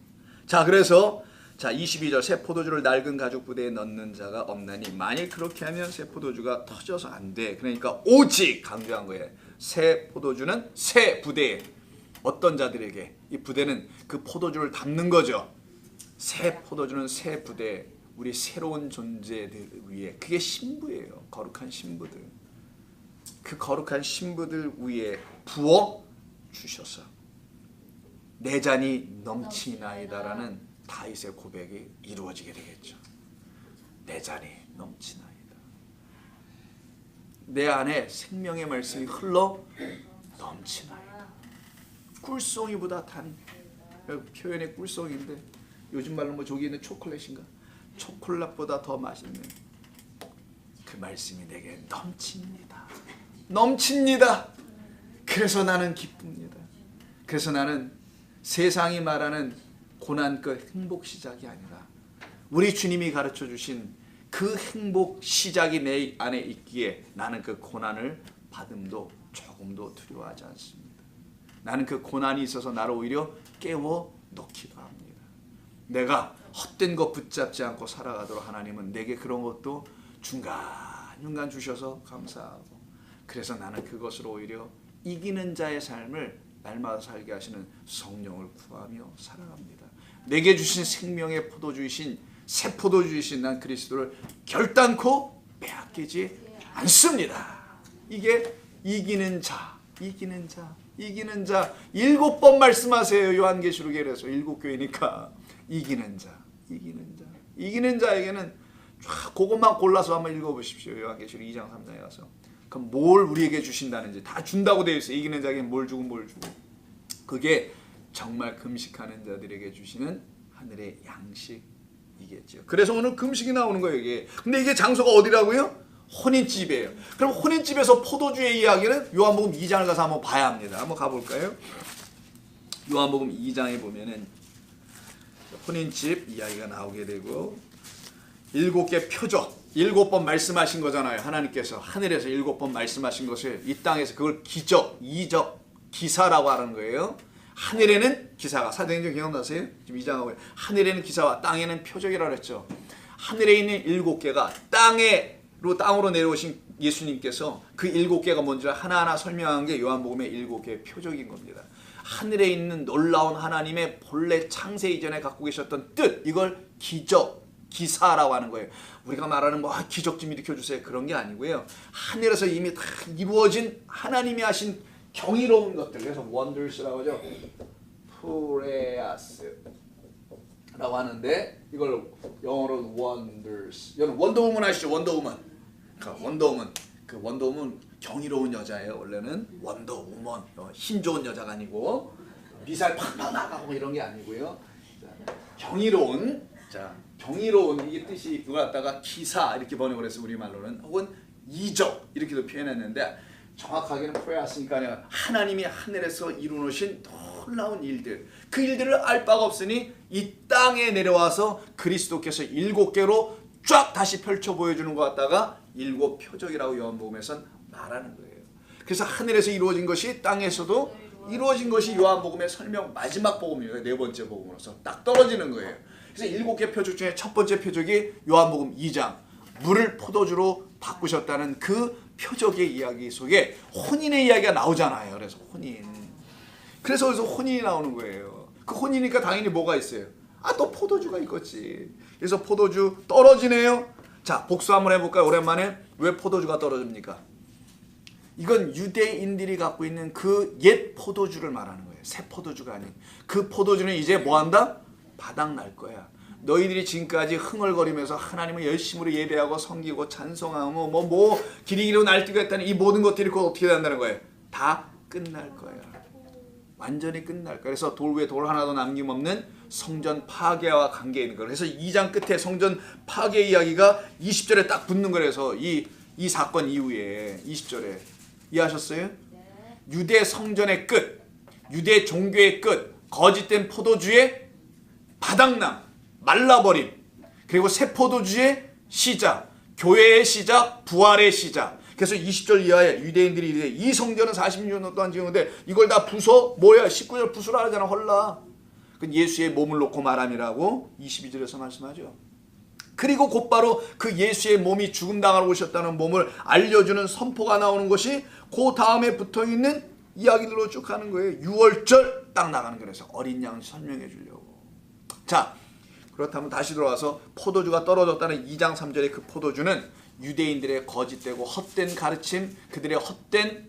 자 그래서 자 22절 새 포도주를 낡은 가죽 부대에 넣는 자가 없나니 만일 그렇게 하면 새 포도주가 터져서 안 돼. 그러니까 오직 강조한 거예요. 새 포도주는 새 부대에 어떤 자들에게 이 부대는 그 포도주를 담는 거죠. 새 포도주는 새 부대 우리 새로운 존재들 위에 그게 신부예요. 거룩한 신부들. 그 거룩한 신부들 위에 부어 주셔서 내 잔이 넘치나이다라는 다윗의 고백이 이루어지게 되겠죠. 내 잔이 넘치나이다. 내 안에 생명의 말씀이 흘러 넘치나이다. 꿀송이보다 단 표현이 꿀송인데 요즘 말로 뭐 저기 있는 초콜릿인가? 초콜릿보다 더 맛있는 그 말씀이 내게 넘칩니다. 넘칩니다. 그래서 나는 기쁩니다. 그래서 나는 세상이 말하는 고난 끝 행복 시작이 아니라 우리 주님이 가르쳐 주신 그 행복 시작이 내 안에 있기에 나는 그 고난을 받음도 조금도 두려워하지 않습니다. 나는 그 고난이 있어서 나를 오히려 깨워 놓기도 합니다. 내가 헛된 것 붙잡지 않고 살아가도록 하나님은 내게 그런 것도 중간중간 주셔서 감사하고 그래서 나는 그것으로 오히려 이기는 자의 삶을 날마다 살게 하시는 성령을 구하며 살아갑니다. 내게 주신 생명의 포도주이신 새 포도주이신 난 그리스도를 결단코 빼앗기지 않습니다. 이게 이기는 자, 이기는 자, 이기는 자 7번 말씀하세요. 요한계시록에. 그래서 7교회니까 이기는 자, 이기는 자, 이기는 자에게는 쫙 그것만 골라서 한번 읽어보십시오. 요한계시록 2장 3장에 가서. 그럼 뭘 우리에게 주신다는지 다 준다고 되어 있어요. 이기는 자에게 뭘 주고 뭘 주고. 그게 정말 금식하는 자들에게 주시는 하늘의 양식이겠죠. 그래서 오늘 금식이 나오는 거예요. 이게. 근데 이게 장소가 어디라고요? 혼인집이에요. 그럼 혼인집에서 포도주의 이야기는 요한복음 2장을 가서 한번 봐야 합니다. 한번 가볼까요? 요한복음 2장에 보면은 혼인집 이야기가 나오게 되고 7개 표적 7번 말씀하신 거잖아요. 하나님께서 하늘에서 7번 말씀하신 것을 이 땅에서 그걸 기적, 이적, 기사라고 하는 거예요. 하늘에는 기사가 사도행전 기억나세요? 지금 2장하고 하늘에는 기사와 땅에는 표적이라고 했죠. 하늘에 있는 7개가 땅으로 내려오신 예수님께서 그 7개가 뭔지 하나하나 설명한 게 요한복음의 7개의 표적인 겁니다. 하늘에 있는 놀라운 하나님의 본래 창세 이전에 갖고 계셨던 뜻, 이걸 기적, 기사라고 하는 거예요. 우리가 말하는 뭐 기적 좀 일으켜주세요 그런 게 아니고요. 하늘에서 이미 다 이루어진 하나님이 하신 경이로운 것들, 그래서 wonders라고 하죠. 프레아스라고 하는데 이걸 영어로 wonders. 여러분 원더우먼 아시죠? 원더우먼. 그 원더우먼 경이로운 여자예요. 원래는 원더우먼 힘 좋은 여자가 아니고 미사일 팍팍 나가고 이런 게 아니고요. 경이로운. 자, 경이로운 이게 뜻이 그거 갖다가 기사 이렇게 번역을 해서 우리말로는 혹은 이적 이렇게도 표현했는데 정확하게는 프레아스니까 하나님이 하늘에서 이루어놓으신 놀라운 일들, 그 일들을 알 바가 없으니 이 땅에 내려와서 그리스도께서 7개로 쫙 다시 펼쳐 보여주는 것 같다가 7 표적이라고 요한복음에서는 말하는 거예요. 그래서 하늘에서 이루어진 것이 땅에서도 이루어진 것이 요한복음의 설명 마지막 복음이에요. 4번째 복음으로서 딱 떨어지는 거예요. 그래서 7개 표적 중에 첫 번째 표적이 요한복음 2장 물을 포도주로 바꾸셨다는 그 표적의 이야기 속에 혼인의 이야기가 나오잖아요. 그래서 혼인. 그래서 여기서 혼인이 나오는 거예요. 그 혼이니까 당연히 뭐가 있어요? 또 포도주가 있겠지. 그래서 포도주 떨어지네요. 자, 복수 한번 해볼까요? 오랜만에. 왜 포도주가 떨어집니까? 이건 유대인들이 갖고 있는 그 옛 포도주를 말하는 거예요. 새 포도주가 아닌. 그 포도주는 이제 뭐한다? 바닥날 거야. 너희들이 지금까지 흥얼거리면서 하나님을 열심으로 예배하고 섬기고 찬송하고 기리기로 날뛰고 했다는 이 모든 것들이 곧 어떻게 된다는 거예요? 다 끝날 거야. 완전히 끝날 거야. 그래서 돌 위에 돌 하나도 남김없는 성전 파괴와 관계 있는 거예요. 그래서 2장 끝에 성전 파괴 이야기가 20절에 딱 붙는 거라서 이 사건 이후에 20절에 이해하셨어요? 네. 유대 성전의 끝. 유대 종교의 끝, 거짓된 포도주의 바닥남, 말라버림, 그리고 새 포도주의 시작, 교회의 시작, 부활의 시작. 그래서 20절 이하에 유대인들이 이래, 이 성전은 46년 동안 지었는데 이걸 다 부숴? 뭐야, 19절 부수라 하잖아. 헐라. 그건 예수의 몸을 놓고 말함이라고 22절에서 말씀하죠. 그리고 곧바로 그 예수의 몸이 죽음당하러 오셨다는 몸을 알려주는 선포가 나오는 것이 그 다음에 붙어있는 이야기들로 쭉 가는 거예요. 6월절 딱 나가는 거라서 어린 양 설명해 주려고. 자, 그렇다면 다시 돌아와서 포도주가 떨어졌다는 2장 3절의 그 포도주는 유대인들의 거짓되고 헛된 가르침, 그들의 헛된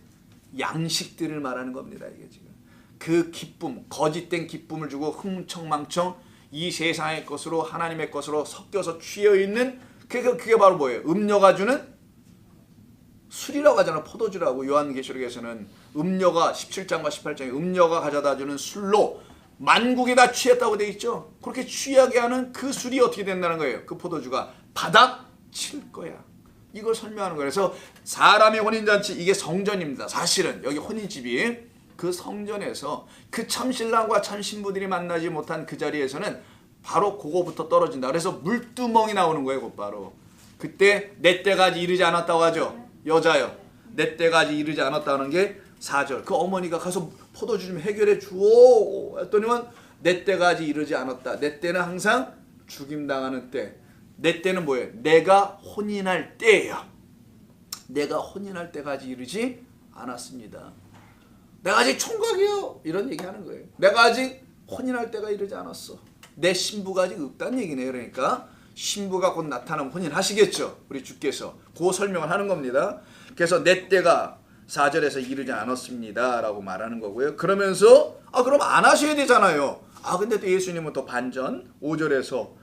양식들을 말하는 겁니다. 이게 지금 그 기쁨, 거짓된 기쁨을 주고 흥청망청 이 세상의 것으로 하나님의 것으로 섞여서 취해 있는 그게 바로 뭐예요? 음료가 주는 술이라고 하잖아. 포도주라고. 요한계시록에서는 음료가 17장과 18장에 음료가 가져다 주는 술로 만국이 다 취했다고 되어 있죠. 그렇게 취하게 하는 그 술이 어떻게 된다는 거예요? 그 포도주가 바닥 칠 거야. 이걸 설명하는 거예요. 그래서 사람의 혼인잔치, 이게 성전입니다. 사실은 여기 혼인집이 그 성전에서 그 참신랑과 참신부들이 만나지 못한 그 자리에서는 바로 그거부터 떨어진다. 그래서 물두멍이 나오는 거예요. 곧바로 그때 내 때까지 이르지 않았다고 하죠. 여자요, 내 때까지 이르지 않았다는 게 4절. 그 어머니가 가서 포도주 좀 해결해 주오 했더니만 내 때까지 이르지 않았다. 내 때는 항상 죽임당하는 때. 내 때는 뭐예요? 내가 혼인할 때예요. 내가 혼인할 때까지 이르지 않았습니다. 내가 아직 총각이요, 이런 얘기하는 거예요. 내가 아직 혼인할 때가 이르지 않았어. 내 신부가 아직 없다는 얘기네요. 그러니까 신부가 곧 나타나면 혼인하시겠죠. 우리 주께서 그 설명을 하는 겁니다. 그래서 내 때가 4절에서 이르지 않았습니다 라고 말하는 거고요. 그러면서 그럼 안 하셔야 되잖아요. 근데 또 예수님은 또 반전 5절에서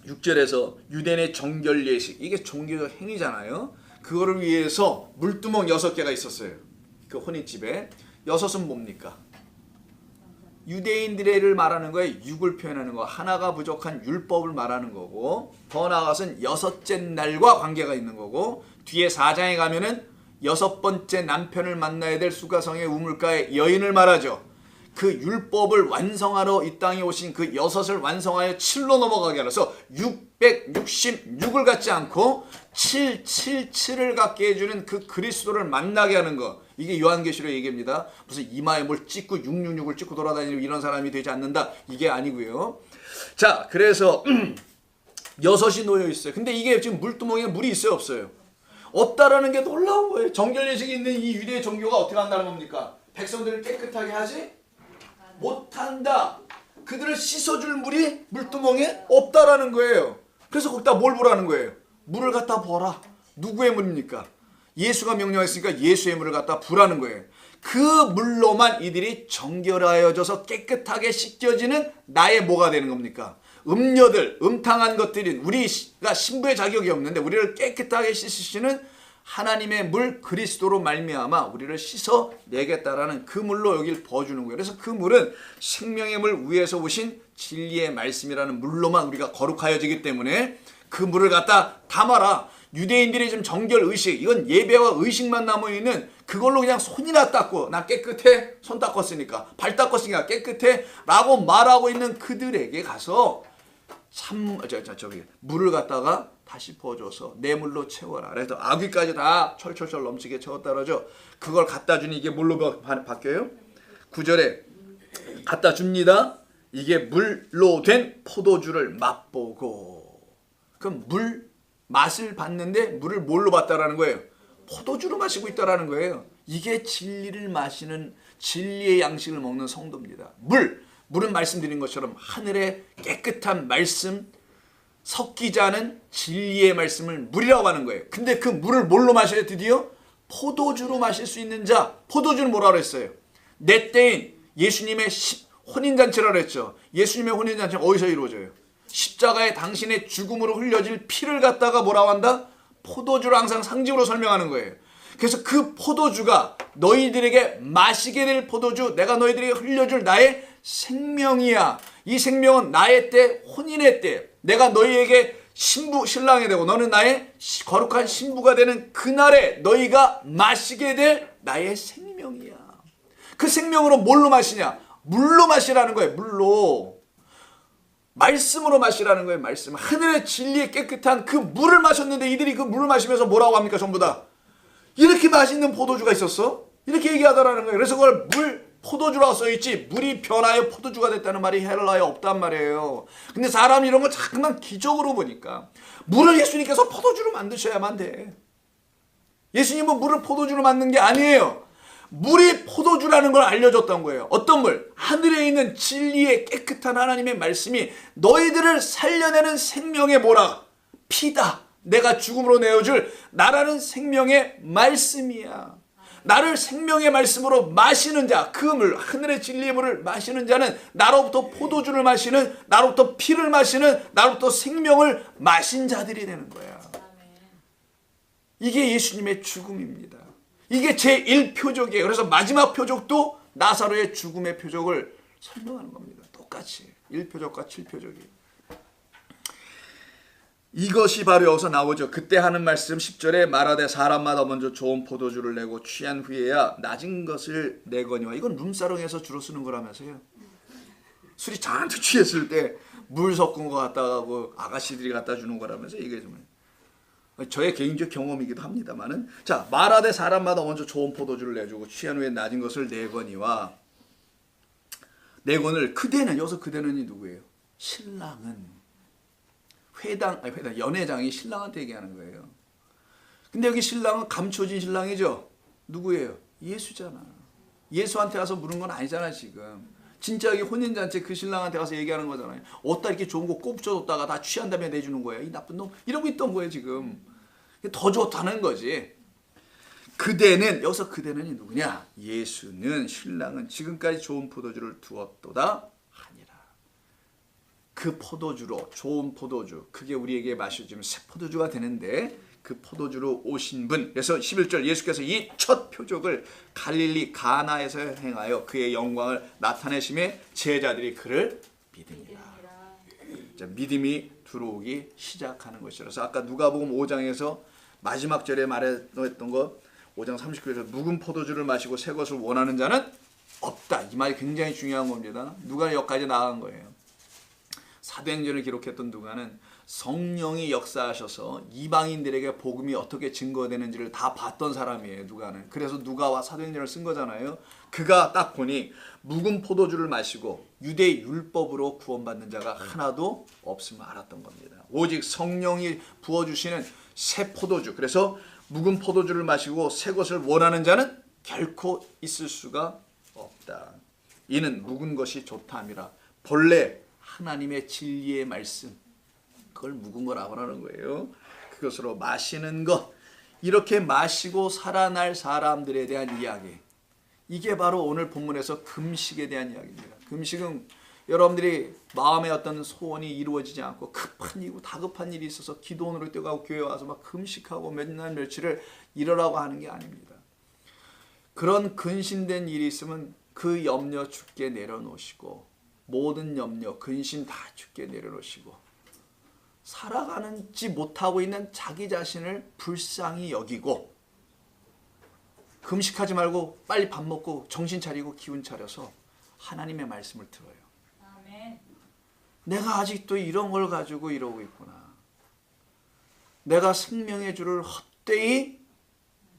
6절에서 유대인의 정결 예식, 이게 종교적 행위잖아요. 그거를 위해서 물두멍 6개가 있었어요. 그 혼인집에. 6은 뭡니까? 유대인들을 말하는 거에 육을 표현하는 거, 하나가 부족한 율법을 말하는 거고, 더 나아가서는 6째 날과 관계가 있는 거고, 뒤에 4장에 가면은 6번째 남편을 만나야 될 수가성의 우물가의 여인을 말하죠. 그 율법을 완성하러 이 땅에 오신 그 6을 완성하여 7로 넘어가게 하라서 666을 갖지 않고 777을 갖게 해주는 그 그리스도를 만나게 하는 거. 이게 요한계시록 얘기입니다. 무슨 이마에 뭘 찍고 666을 찍고 돌아다니는 이런 사람이 되지 않는다. 이게 아니고요. 자, 그래서 6이 놓여 있어요. 근데 이게 지금 물두멍에 물이 있어요, 없어요? 없다라는 게 놀라운 거예요. 정결예식이 있는 이 유대 종교가 어떻게 한다는 겁니까? 백성들을 깨끗하게 하지 못한다. 그들을 씻어줄 물이 물두멍에 없다라는 거예요. 그래서 거기다 뭘 부라는 거예요? 물을 갖다 부어라. 누구의 물입니까? 예수가 명령했으니까 예수의 물을 갖다 부라는 거예요. 그 물로만 이들이 정결하여져서 깨끗하게 씻겨지는 나의 뭐가 되는 겁니까? 음녀들, 음탕한 것들인 우리가 신부의 자격이 없는데 우리를 깨끗하게 씻으시는 하나님의 물 그리스도로 말미암아 우리를 씻어내겠다라는 그 물로 여기를 부어주는 거예요. 그래서 그 물은 생명의 물 위에서 오신 진리의 말씀이라는 물로만 우리가 거룩하여지기 때문에 그 물을 갖다 담아라. 유대인들이 좀 정결 의식, 이건 예배와 의식만 남아있는 그걸로 그냥 손이나 닦고 나 깨끗해, 손 닦았으니까, 발 닦았으니까 깨끗해 라고 말하고 있는 그들에게 가서 물을 갖다가 다시 부어줘서 내 물로 채워라. 그래서 아귀까지 다 철철철 넘치게 채웠다 그러죠. 그걸 갖다 주니 이게 뭘로 바뀌어요? 9절에 갖다 줍니다. 이게 물로 된 포도주를 맛보고. 그럼 물 맛을 봤는데 물을 뭘로 봤다라는 거예요? 포도주로 마시고 있다라는 거예요. 이게 진리를 마시는, 진리의 양식을 먹는 성도입니다. 물은 말씀드린 것처럼 하늘의 깨끗한 말씀, 섞이지 않은 진리의 말씀을 물이라고 하는 거예요. 근데 그 물을 뭘로 마셔야 드디어? 포도주로 마실 수 있는 자. 포도주는 뭐라고 했어요? 내 때인 예수님의 혼인잔치라고 했죠. 예수님의 혼인잔치는 어디서 이루어져요? 십자가에 당신의 죽음으로 흘려질 피를 갖다가 뭐라고 한다? 포도주를 항상 상징으로 설명하는 거예요. 그래서 그 포도주가 너희들에게 마시게 될 포도주, 내가 너희들에게 흘려줄 나의 생명이야. 이 생명은 나의 때, 혼인의 때, 내가 너희에게 신랑이 되고 너는 나의 거룩한 신부가 되는 그날에 너희가 마시게 될 나의 생명이야. 그 생명으로 뭘로 마시냐? 물로 마시라는 거예요. 물로. 말씀으로 마시라는 거예요. 말씀. 하늘의 진리의 깨끗한 그 물을 마셨는데 이들이 그 물을 마시면서 뭐라고 합니까? 전부 다. 이렇게 맛있는 포도주가 있었어? 이렇게 얘기하더라는 거예요. 그래서 그걸 포도주라고 써있지 물이 변하여 포도주가 됐다는 말이 헬라어에 없단 말이에요. 근데 사람이 이런 걸 자꾸만 기적으로 보니까 물을 예수님께서 포도주로 만드셔야만 돼. 예수님은 물을 포도주로 만든 게 아니에요. 물이 포도주라는 걸 알려줬던 거예요. 어떤 물? 하늘에 있는 진리의 깨끗한 하나님의 말씀이 너희들을 살려내는 생명의 뭐라? 피다. 내가 죽음으로 내어줄 나라는 생명의 말씀이야. 나를 생명의 말씀으로 마시는 자, 그 물, 하늘의 진리의 물을 마시는 자는 나로부터 포도주를 마시는, 나로부터 피를 마시는, 나로부터 생명을 마신 자들이 되는 거야. 이게 예수님의 죽음입니다. 이게 제1표적이에요. 그래서 마지막 표적도 나사로의 죽음의 표적을 설명하는 겁니다. 똑같이 1표적과 7표적이에요. 이것이 바로 여기서 나오죠. 그때 하는 말씀 10절에 말하되 사람마다 먼저 좋은 포도주를 내고 취한 후에야 낮은 것을 내거니와. 이건 룸사롱에서 주로 쓰는 거라면서요. 술이 잔뜩 취했을 때 물 섞은 거 갖다가 그 아가씨들이 갖다 주는 거라면서 이게 정말 저의 개인적 경험이기도 합니다만은, 자, 말하되 사람마다 먼저 좋은 포도주를 내주고 취한 후에 낮은 것을 내거니와. 내건을 그대는, 여기서 그대는이 누구예요? 신랑은. 연회장이 신랑한테 얘기하는 거예요. 근데 여기 신랑은 감춰진 신랑이죠. 누구예요? 예수잖아. 예수한테 가서 물은 건 아니잖아 지금. 진짜 여기 혼인잔치 그 신랑한테 가서 얘기하는 거잖아요. 어디다 이렇게 좋은 거 꼽줘뒀다가 다 취한 다음에 내주는 거야. 이 나쁜 놈. 이러고 있던 거예요 지금. 더 좋다는 거지. 그대는, 여기서 그대는이 누구냐? 예수는, 신랑은 지금까지 좋은 포도주를 두었도다 하니라. 그 포도주로, 좋은 포도주, 그게 우리에게 마셔주면 새 포도주가 되는데 그 포도주로 오신 분. 그래서 11절 예수께서 이 첫 표적을 갈릴리 가나에서 행하여 그의 영광을 나타내심에 제자들이 그를 믿으니라. 자, 믿음이 들어오기 시작하는 것이라서 아까 누가복음 5장에서 마지막 절에 말했던 거 5장 39절에서 묵은 포도주를 마시고 새 것을 원하는 자는 없다. 이 말이 굉장히 중요한 겁니다. 누가 여기까지 나간 거예요. 사도행전을 기록했던 누가는 성령이 역사하셔서 이방인들에게 복음이 어떻게 증거되는지를 다 봤던 사람이에요. 누가는. 그래서 누가와 사도행전을 쓴 거잖아요. 그가 딱 보니 묵은 포도주를 마시고 유대 율법으로 구원받는 자가 하나도 없음을 알았던 겁니다. 오직 성령이 부어주시는 새 포도주. 그래서 묵은 포도주를 마시고 새 것을 원하는 자는 결코 있을 수가 없다. 이는 묵은 것이 좋다함이라. 본래 하나님의 진리의 말씀, 그걸 묵은 거라고 하는 거예요. 그것으로 마시는 것, 이렇게 마시고 살아날 사람들에 대한 이야기. 이게 바로 오늘 본문에서 금식에 대한 이야기입니다. 금식은 여러분들이 마음의 어떤 소원이 이루어지지 않고 급한 일이고 다급한 일이 있어서 기도원으로 뛰어가고 교회 와서 막 금식하고 몇 날 며칠을 이러라고 하는 게 아닙니다. 그런 근심된 일이 있으면 그 염려 주께 내려놓으시고, 모든 염려, 근심 다 주께 내려놓으시고, 살아가는지 못하고 있는 자기 자신을 불쌍히 여기고, 금식하지 말고 빨리 밥 먹고 정신 차리고 기운 차려서 하나님의 말씀을 들어요. 아멘. 내가 아직도 이런 걸 가지고 이러고 있구나. 내가 생명의 주를 헛되이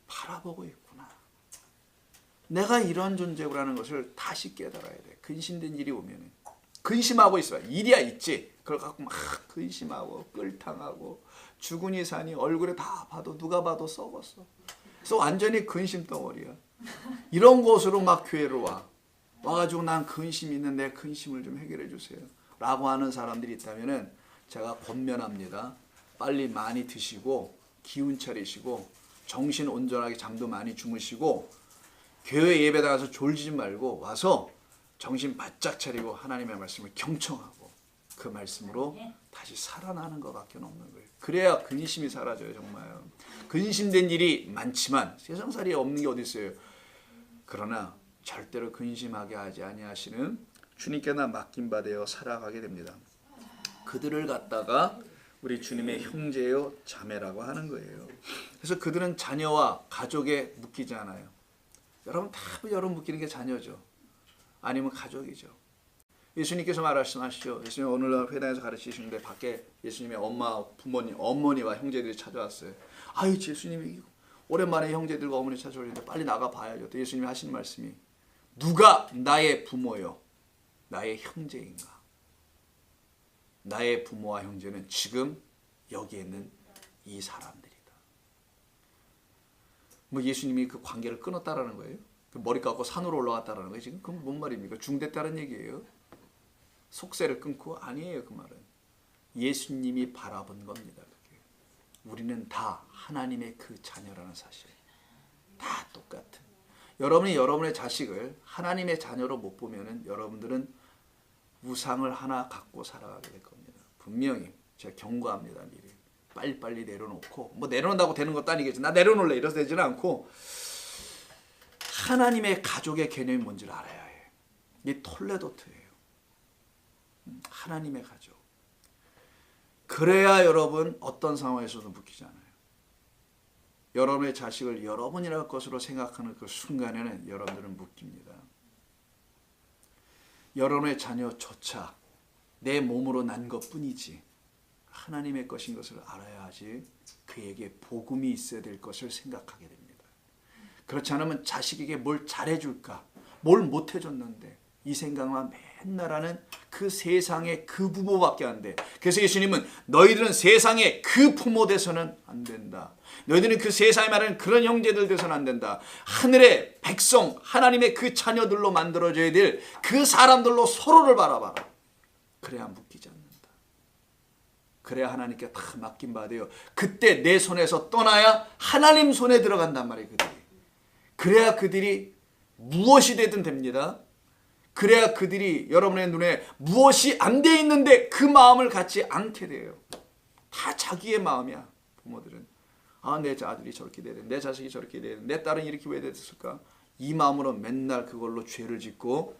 바라보고 있구나. 내가 이런 존재구라는 것을 다시 깨달아야 돼. 근심된 일이 오면 근심하고 있어요. 일이야 있지. 그걸 갖고 막 근심하고 끌탕하고 주군이 사니 얼굴에 다 봐도 누가 봐도 썩었어. 그래서 완전히 근심 덩어리야. 이런 곳으로 막 교회로 와가지고 난 근심이 있는데 근심을 좀 해결해 주세요 라고 하는 사람들이 있다면 제가 권면합니다. 빨리 많이 드시고 기운 차리시고 정신 온전하게 잠도 많이 주무시고 교회 예배 나가서 졸지 말고 와서 정신 바짝 차리고 하나님의 말씀을 경청하고 그 말씀으로 다시 살아나는 것밖에 없는 거예요. 그래야 근심이 사라져요. 정말 근심된 일이 많지만 세상살이에 없는 게 어디 있어요. 그러나 절대로 근심하게 하지 아니하시는 주님께나 맡긴 바 되어 살아가게 됩니다. 그들을 갖다가 우리 주님의 형제요 자매라고 하는 거예요. 그래서 그들은 자녀와 가족에 묶이지 않아요. 여러분 답은 여러분 묻기는 게 자녀죠. 아니면 가족이죠. 예수님께서 말씀하시죠. 예수님 오늘날 회당에서 가르치시는데 밖에 예수님의 엄마, 부모님, 어머니와 형제들이 찾아왔어요. 아유 예수님이 오랜만에 형제들과 어머니 찾아오는데 빨리 나가 봐야죠. 또 예수님이 하시는 말씀이 누가 나의 부모요 나의 형제인가. 나의 부모와 형제는 지금 여기에 있는 이 사람들이다. 뭐 예수님이 그 관계를 끊었다라는 거예요? 그 머리 깎고 산으로 올라갔다라는 거예요? 지금 그건 뭔 말입니까? 중됐다는 얘기예요? 속세를 끊고? 아니에요. 그 말은 예수님이 바라본 겁니다. 그게. 우리는 다 하나님의 그 자녀라는 사실. 다 똑같은. 여러분이 여러분의 자식을 하나님의 자녀로 못 보면은 여러분들은 우상을 하나 갖고 살아가게 될 겁니다. 분명히 제가 경고합니다. 미리 빨리빨리 내려놓고 뭐 내려놓는다고 되는 것도 아니겠지. 나 내려놓을래 이래서 되지는 않고 하나님의 가족의 개념이 뭔지를 알아야 해. 이게 톨레도트예요. 하나님의 가족. 그래야 여러분 어떤 상황에서도 묶이지 않아요. 여러분의 자식을 여러분이라는 것으로 생각하는 그 순간에는 여러분들은 묶입니다. 여러분의 자녀조차 내 몸으로 난 것뿐이지 하나님의 것인 것을 알아야 하지 그에게 복음이 있어야 될 것을 생각하게 됩니다. 그렇지 않으면 자식에게 뭘 잘해줄까, 뭘 못해줬는데 이 생각만 맨날 하는 그 세상의 그 부모밖에 안 돼. 그래서 예수님은 너희들은 세상의 그 부모 돼서는 안 된다. 너희들은 그 세상에 말하는 그런 형제들 돼서는 안 된다. 하늘의 백성, 하나님의 그 자녀들로 만들어져야 될 그 사람들로 서로를 바라봐라. 그래야 묶이지 않는다. 그래야 하나님께 다 맡긴 바 돼요. 그때 내 손에서 떠나야 하나님 손에 들어간단 말이에요. 그들이. 그래야 그들이 무엇이 되든 됩니다. 그래야 그들이 여러분의 눈에 무엇이 안 돼 있는데 그 마음을 갖지 않게 돼요. 다 자기의 마음이야. 부모들은. 아, 내 아들이 저렇게 돼야 돼. 내 자식이 저렇게 돼야 돼. 내 딸은 이렇게 왜 됐을까? 이 마음으로 맨날 그걸로 죄를 짓고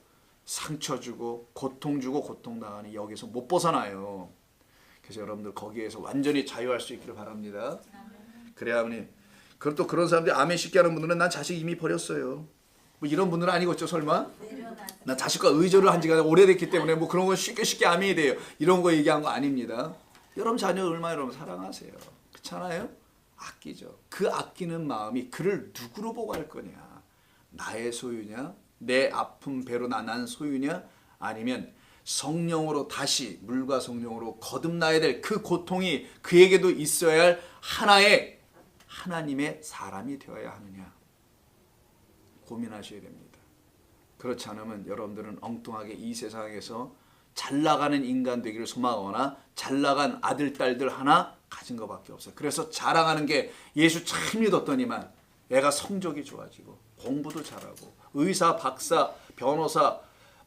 상처 주고 고통 주고 고통당하니 여기서 못 벗어나요. 그래서 여러분들 거기에서 완전히 자유할 수 있기를 바랍니다. 그래야 아버님. 그럼 또 그런 사람들이 아멘 쉽게 하는 분들은 난 자식 이미 버렸어요. 뭐 이런 분들은 아니겠죠 설마? 나 자식과 의존을 한 지가 오래됐기 때문에 뭐 그런 거 쉽게 아멘이 돼요. 이런 거 얘기한 거 아닙니다. 여러분 자녀 얼마나 여러분 사랑하세요. 그렇잖아요? 아끼죠. 그 아끼는 마음이 그를 누구로 보고 할 거냐? 나의 소유냐? 내 아픈 배로 난 소유냐? 아니면 성령으로 다시 물과 성령으로 거듭나야 될 그 고통이 그에게도 있어야 할 하나의 하나님의 사람이 되어야 하느냐? 고민하셔야 됩니다. 그렇지 않으면 여러분들은 엉뚱하게 이 세상에서 잘 나가는 인간 되기를 소망하거나 잘 나간 아들, 딸들 하나 가진 것밖에 없어요. 그래서 자랑하는 게 예수 참 믿었더니만 애가 성적이 좋아지고 공부도 잘하고 의사, 박사, 변호사,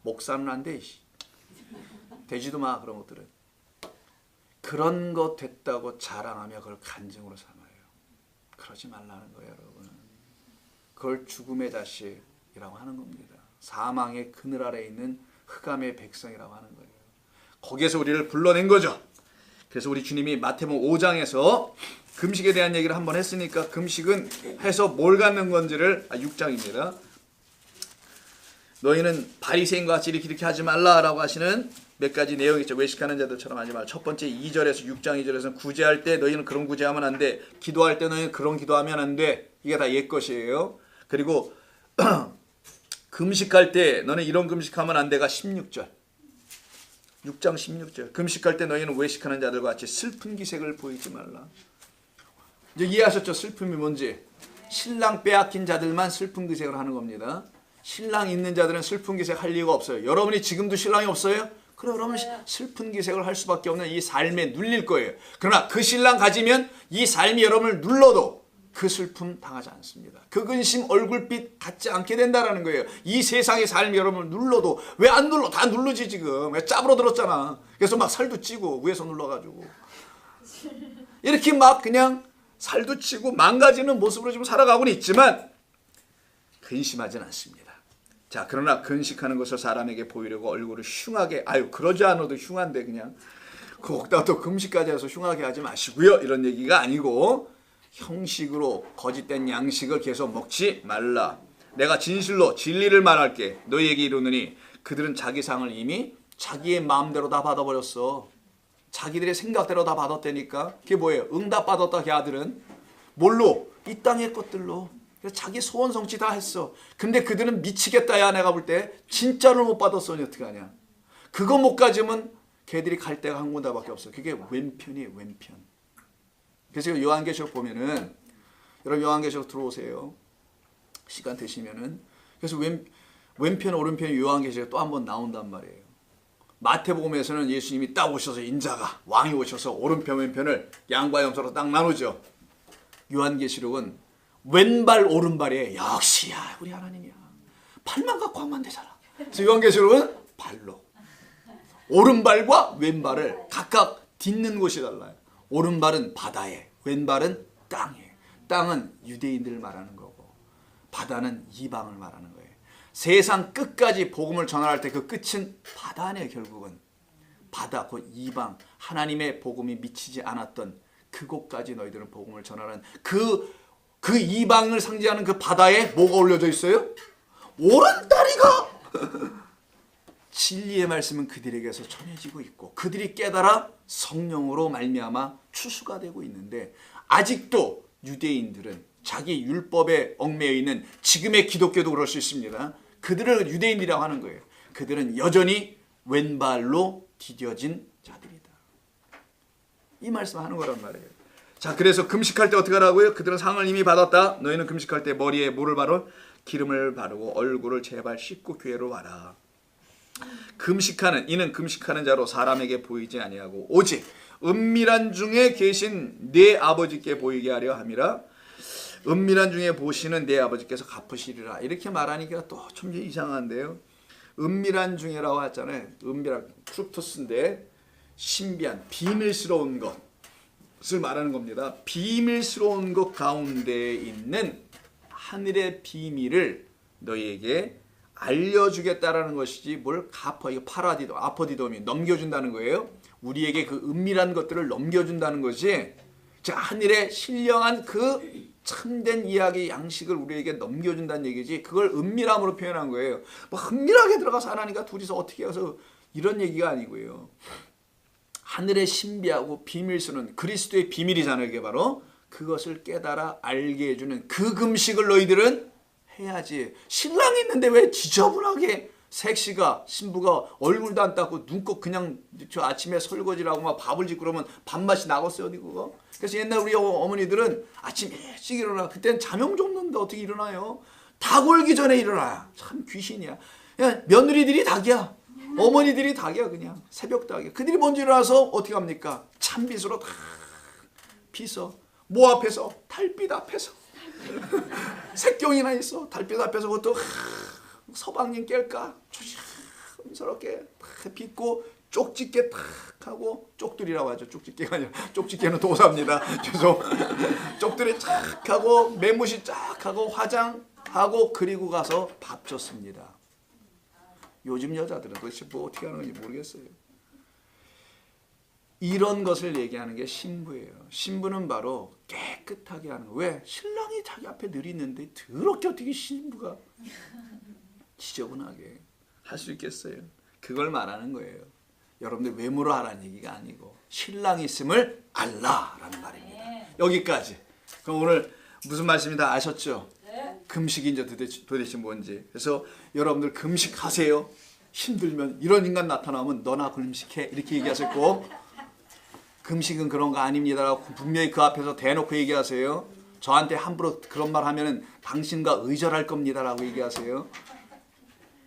목사는 안 돼. 되지도 마 그런 것들은. 그런 것 됐다고 자랑하며 그걸 간증으로 삼아요. 그러지 말라는 거예요 여러분. 그걸 죽음의 자식이라고 하는 겁니다. 사망의 그늘 아래 있는 흑암의 백성이라고 하는 거예요. 거기에서 우리를 불러낸 거죠. 그래서 우리 주님이 마태복음 5장에서 금식에 대한 얘기를 한번 했으니까 금식은 해서 뭘 갖는 건지를 6장입니다. 너희는 바리새인과 같이 이렇게 하지 말라라고 하시는 몇 가지 내용이 있죠. 외식하는 자들처럼 하지 말라. 첫 번째 2절에서 6장 2절에서는 구제할 때 너희는 그런 구제하면 안 돼. 기도할 때 너희는 그런 기도하면 안 돼. 이게 다 옛 것이에요. 그리고 금식할 때 너는 이런 금식하면 안 돼가 16절. 6장 16절. 금식할 때 너희는 외식하는 자들과 같이 슬픈 기색을 보이지 말라. 이제 이해하셨죠? 슬픔이 뭔지. 신랑 빼앗긴 자들만 슬픈 기색을 하는 겁니다. 신랑 있는 자들은 슬픈 기색 할 이유가 없어요. 여러분이 지금도 신랑이 없어요? 그럼 여러분은 슬픈 기색을 할 수밖에 없는 이 삶에 눌릴 거예요. 그러나 그 신랑 가지면 이 삶이 여러분을 눌러도 그 슬픔 당하지 않습니다. 그 근심 얼굴빛 갖지 않게 된다는 거예요. 이 세상의 삶이 여러분을 눌러도 왜 안 눌러? 다 누르지 지금. 왜 짭으로 들었잖아. 그래서 막 살도 찌고 위에서 눌러가지고 이렇게 막 그냥 살도 찌고 망가지는 모습으로 지금 살아가고는 있지만 근심하지는 않습니다. 자, 그러나 근식하는 것을 사람에게 보이려고 얼굴을 흉하게, 그러지 않아도 흉한데 그냥 거기다 또 금식까지 해서 흉하게 하지 마시고요. 이런 얘기가 아니고 형식으로 거짓된 양식을 계속 먹지 말라. 내가 진실로 진리를 말할게. 너희에게 이르노니 그들은 자기 상을 이미 자기의 마음대로 다 받아버렸어. 자기들의 생각대로 다 받았다니까. 그게 뭐예요? 응답받았다. 걔 아들은 뭘로? 이 땅의 것들로. 그래서 자기 소원 성취 다 했어. 근데 그들은 미치겠다. 야, 내가 볼 때 진짜를 못 받았으니 어떡하냐. 그거 못 가지면 걔들이 갈 데가 한 군데밖에 없어. 그게 왼편이에요. 왼편. 그래서 요한계시록 보면은, 여러분 요한계시록 들어오세요. 시간 되시면은. 그래서 왼편 오른편 요한계시록 또 한 번 나온단 말이에요. 마태복음에서는 예수님이 딱 오셔서 인자가 왕이 오셔서 오른편 왼편을 양과 염소로 딱 나누죠. 요한계시록은 왼발 오른발에 역시야 우리 하나님이야. 팔만 갖고 하면 되잖아. 그래서 요한계시록은 발로 오른발과 왼발을 각각 딛는 곳이 달라요. 오른발은 바다에, 왼발은 땅에. 땅은 유대인들을 말하는 거고 바다는 이방을 말하는 거예요. 세상 끝까지 복음을 전할 때 그 끝은 바다네. 결국은 바다, 그 이방, 하나님의 복음이 미치지 않았던 그곳까지 너희들은 복음을 전하는 그 이방을 상징하는 그 바다에 뭐가 올려져 있어요? 오른다리가 진리의 말씀은 그들에게서 전해지고 있고 그들이 깨달아 성령으로 말미암아 추수가 되고 있는데, 아직도 유대인들은 자기 율법에 얽매여 있는, 지금의 기독교도 그럴 수 있습니다. 그들을 유대인이라고 하는 거예요. 그들은 여전히 왼발로 디뎌진 자들이다. 이 말씀하는 거란 말이에요. 자, 그래서 금식할 때 어떻게 하라고요? 그들은 상을 이미 받았다. 너희는 금식할 때 머리에 뭐를 바르? 기름을 바르고 얼굴을 제발 씻고 교회로 와라. 이는 금식하는 자로 사람에게 보이지 아니하고 오직 은밀한 중에 계신 내 아버지께 보이게 하려 함이라. 은밀한 중에 보시는 내 아버지께서 갚으시리라. 이렇게 말하니까 또 좀 이상한데요. 은밀한 중에라고 하잖아요. 은밀한 크립토스인데 신비한 비밀스러운 것을 말하는 겁니다. 비밀스러운 것 가운데 있는 하늘의 비밀을 너희에게 알려주겠다라는 것이지 뭘 갚아. 이거 아퍼디돔이 넘겨준다는 거예요. 우리에게 그 은밀한 것들을 넘겨준다는 것이, 자, 하늘의 신령한 그 참된 이야기 양식을 우리에게 넘겨준다는 얘기지, 그걸 은밀함으로 표현한 거예요. 뭐 은밀하게 들어가서 하나님과 둘이서 어떻게 해서 이런 얘기가 아니고요. 하늘의 신비하고 비밀수는 그리스도의 비밀이잖아요. 이게 바로 그것을 깨달아 알게 해주는 그 금식을 너희들은 해야지. 신랑이 있는데 왜 지저분하게 색시가 신부가 얼굴도 안 닦고 눈곱 그냥 저 아침에 설거지를 하고 막 밥을 짓고 그러면 밥맛이 나겠어요 어디 그거. 그래서 옛날 우리 어머니들은 아침 일찍 일어나. 그때는 자명 줬는데 어떻게 일어나요? 닭 올기 전에 일어나. 참 귀신이야. 야, 며느리들이 닭이야. 어머니들이 닭이야. 그냥 새벽 닭이야. 그들이 먼저 일어나서 어떻게 합니까? 찬빗으로 다 빗어. 뭐 앞에서? 달빛 앞에서. 색경이나 있어. 달빛 앞에서 그것도 서방님 깰까? 조심스럽게 탁 빗고 쪽집게 탁 하고, 쪽들이라고 하죠. 쪽집게가 아니라 쪽집게는 도사입니다. 죄송. 쪽들이 탁 하고 매무시 쫙 하고 화장하고 그리고 가서 밥 줬습니다. 요즘 여자들은 도대체 뭐 어떻게 하는 건지 모르겠어요. 이런 것을 얘기하는 게 신부예요. 신부는 바로 깨끗하게 하는 거. 왜? 신랑이 자기 앞에 늘 있는데 더럽게 어떻게 신부가 지저분하게 할 수 있겠어요? 그걸 말하는 거예요. 여러분들 외모로 하라는 얘기가 아니고 신랑이 있음을 알라라는 말입니다. 여기까지. 그럼 오늘 무슨 말씀이 다 아셨죠? 금식이 이제 도대체 뭔지. 그래서 여러분들 금식하세요. 힘들면 이런 인간 나타나면 너나 금식해 이렇게 얘기하셨고, 금식은 그런 거 아닙니다라고 분명히 그 앞에서 대놓고 얘기하세요. 저한테 함부로 그런 말 하면은 당신과 의절할 겁니다라고 얘기하세요.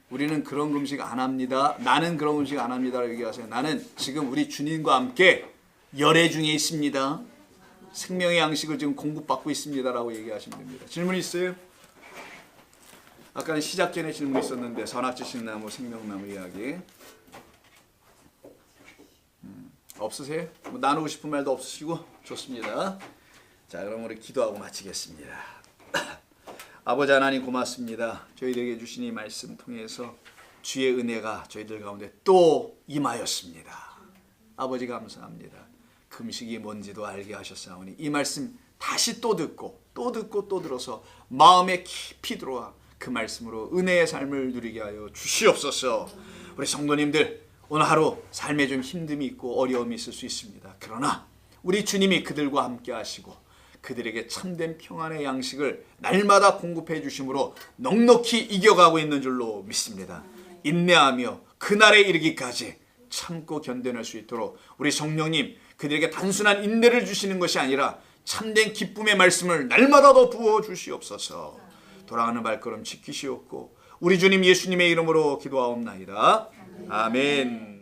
우리는 그런 금식 안 합니다. 나는 그런 금식 안 합니다라고 얘기하세요. 나는 지금 우리 주님과 함께 열애 중에 있습니다. 생명의 양식을 지금 공급받고 있습니다라고 얘기하시면 됩니다. 질문 있어요? 아까는 시작 전에 질문 있었는데 선악지식나무 생명나무 이야기 없으세요? 뭐 나누고 싶은 말도 없으시고 좋습니다. 자, 그럼 우리 기도하고 마치겠습니다. 아버지 하나님 고맙습니다. 저희들에게 주신 이 말씀 통해서 주의 은혜가 저희들 가운데 또 임하였습니다. 아버지 감사합니다. 금식이 뭔지도 알게 하셨사오니 이 말씀 다시 또 듣고 또 듣고 또 들어서 마음에 깊이 들어와 그 말씀으로 은혜의 삶을 누리게 하여 주시옵소서. 우리 성도님들 오늘 하루 삶에 좀 힘듦이 있고 어려움이 있을 수 있습니다. 그러나 우리 주님이 그들과 함께 하시고 그들에게 참된 평안의 양식을 날마다 공급해 주심으로 넉넉히 이겨가고 있는 줄로 믿습니다. 인내하며 그날에 이르기까지 참고 견뎌낼 수 있도록 우리 성령님 그들에게 단순한 인내를 주시는 것이 아니라 참된 기쁨의 말씀을 날마다 더 부어 주시옵소서. 돌아가는 발걸음 지키시옵고 우리 주님 예수님의 이름으로 기도하옵나이다. 아멘.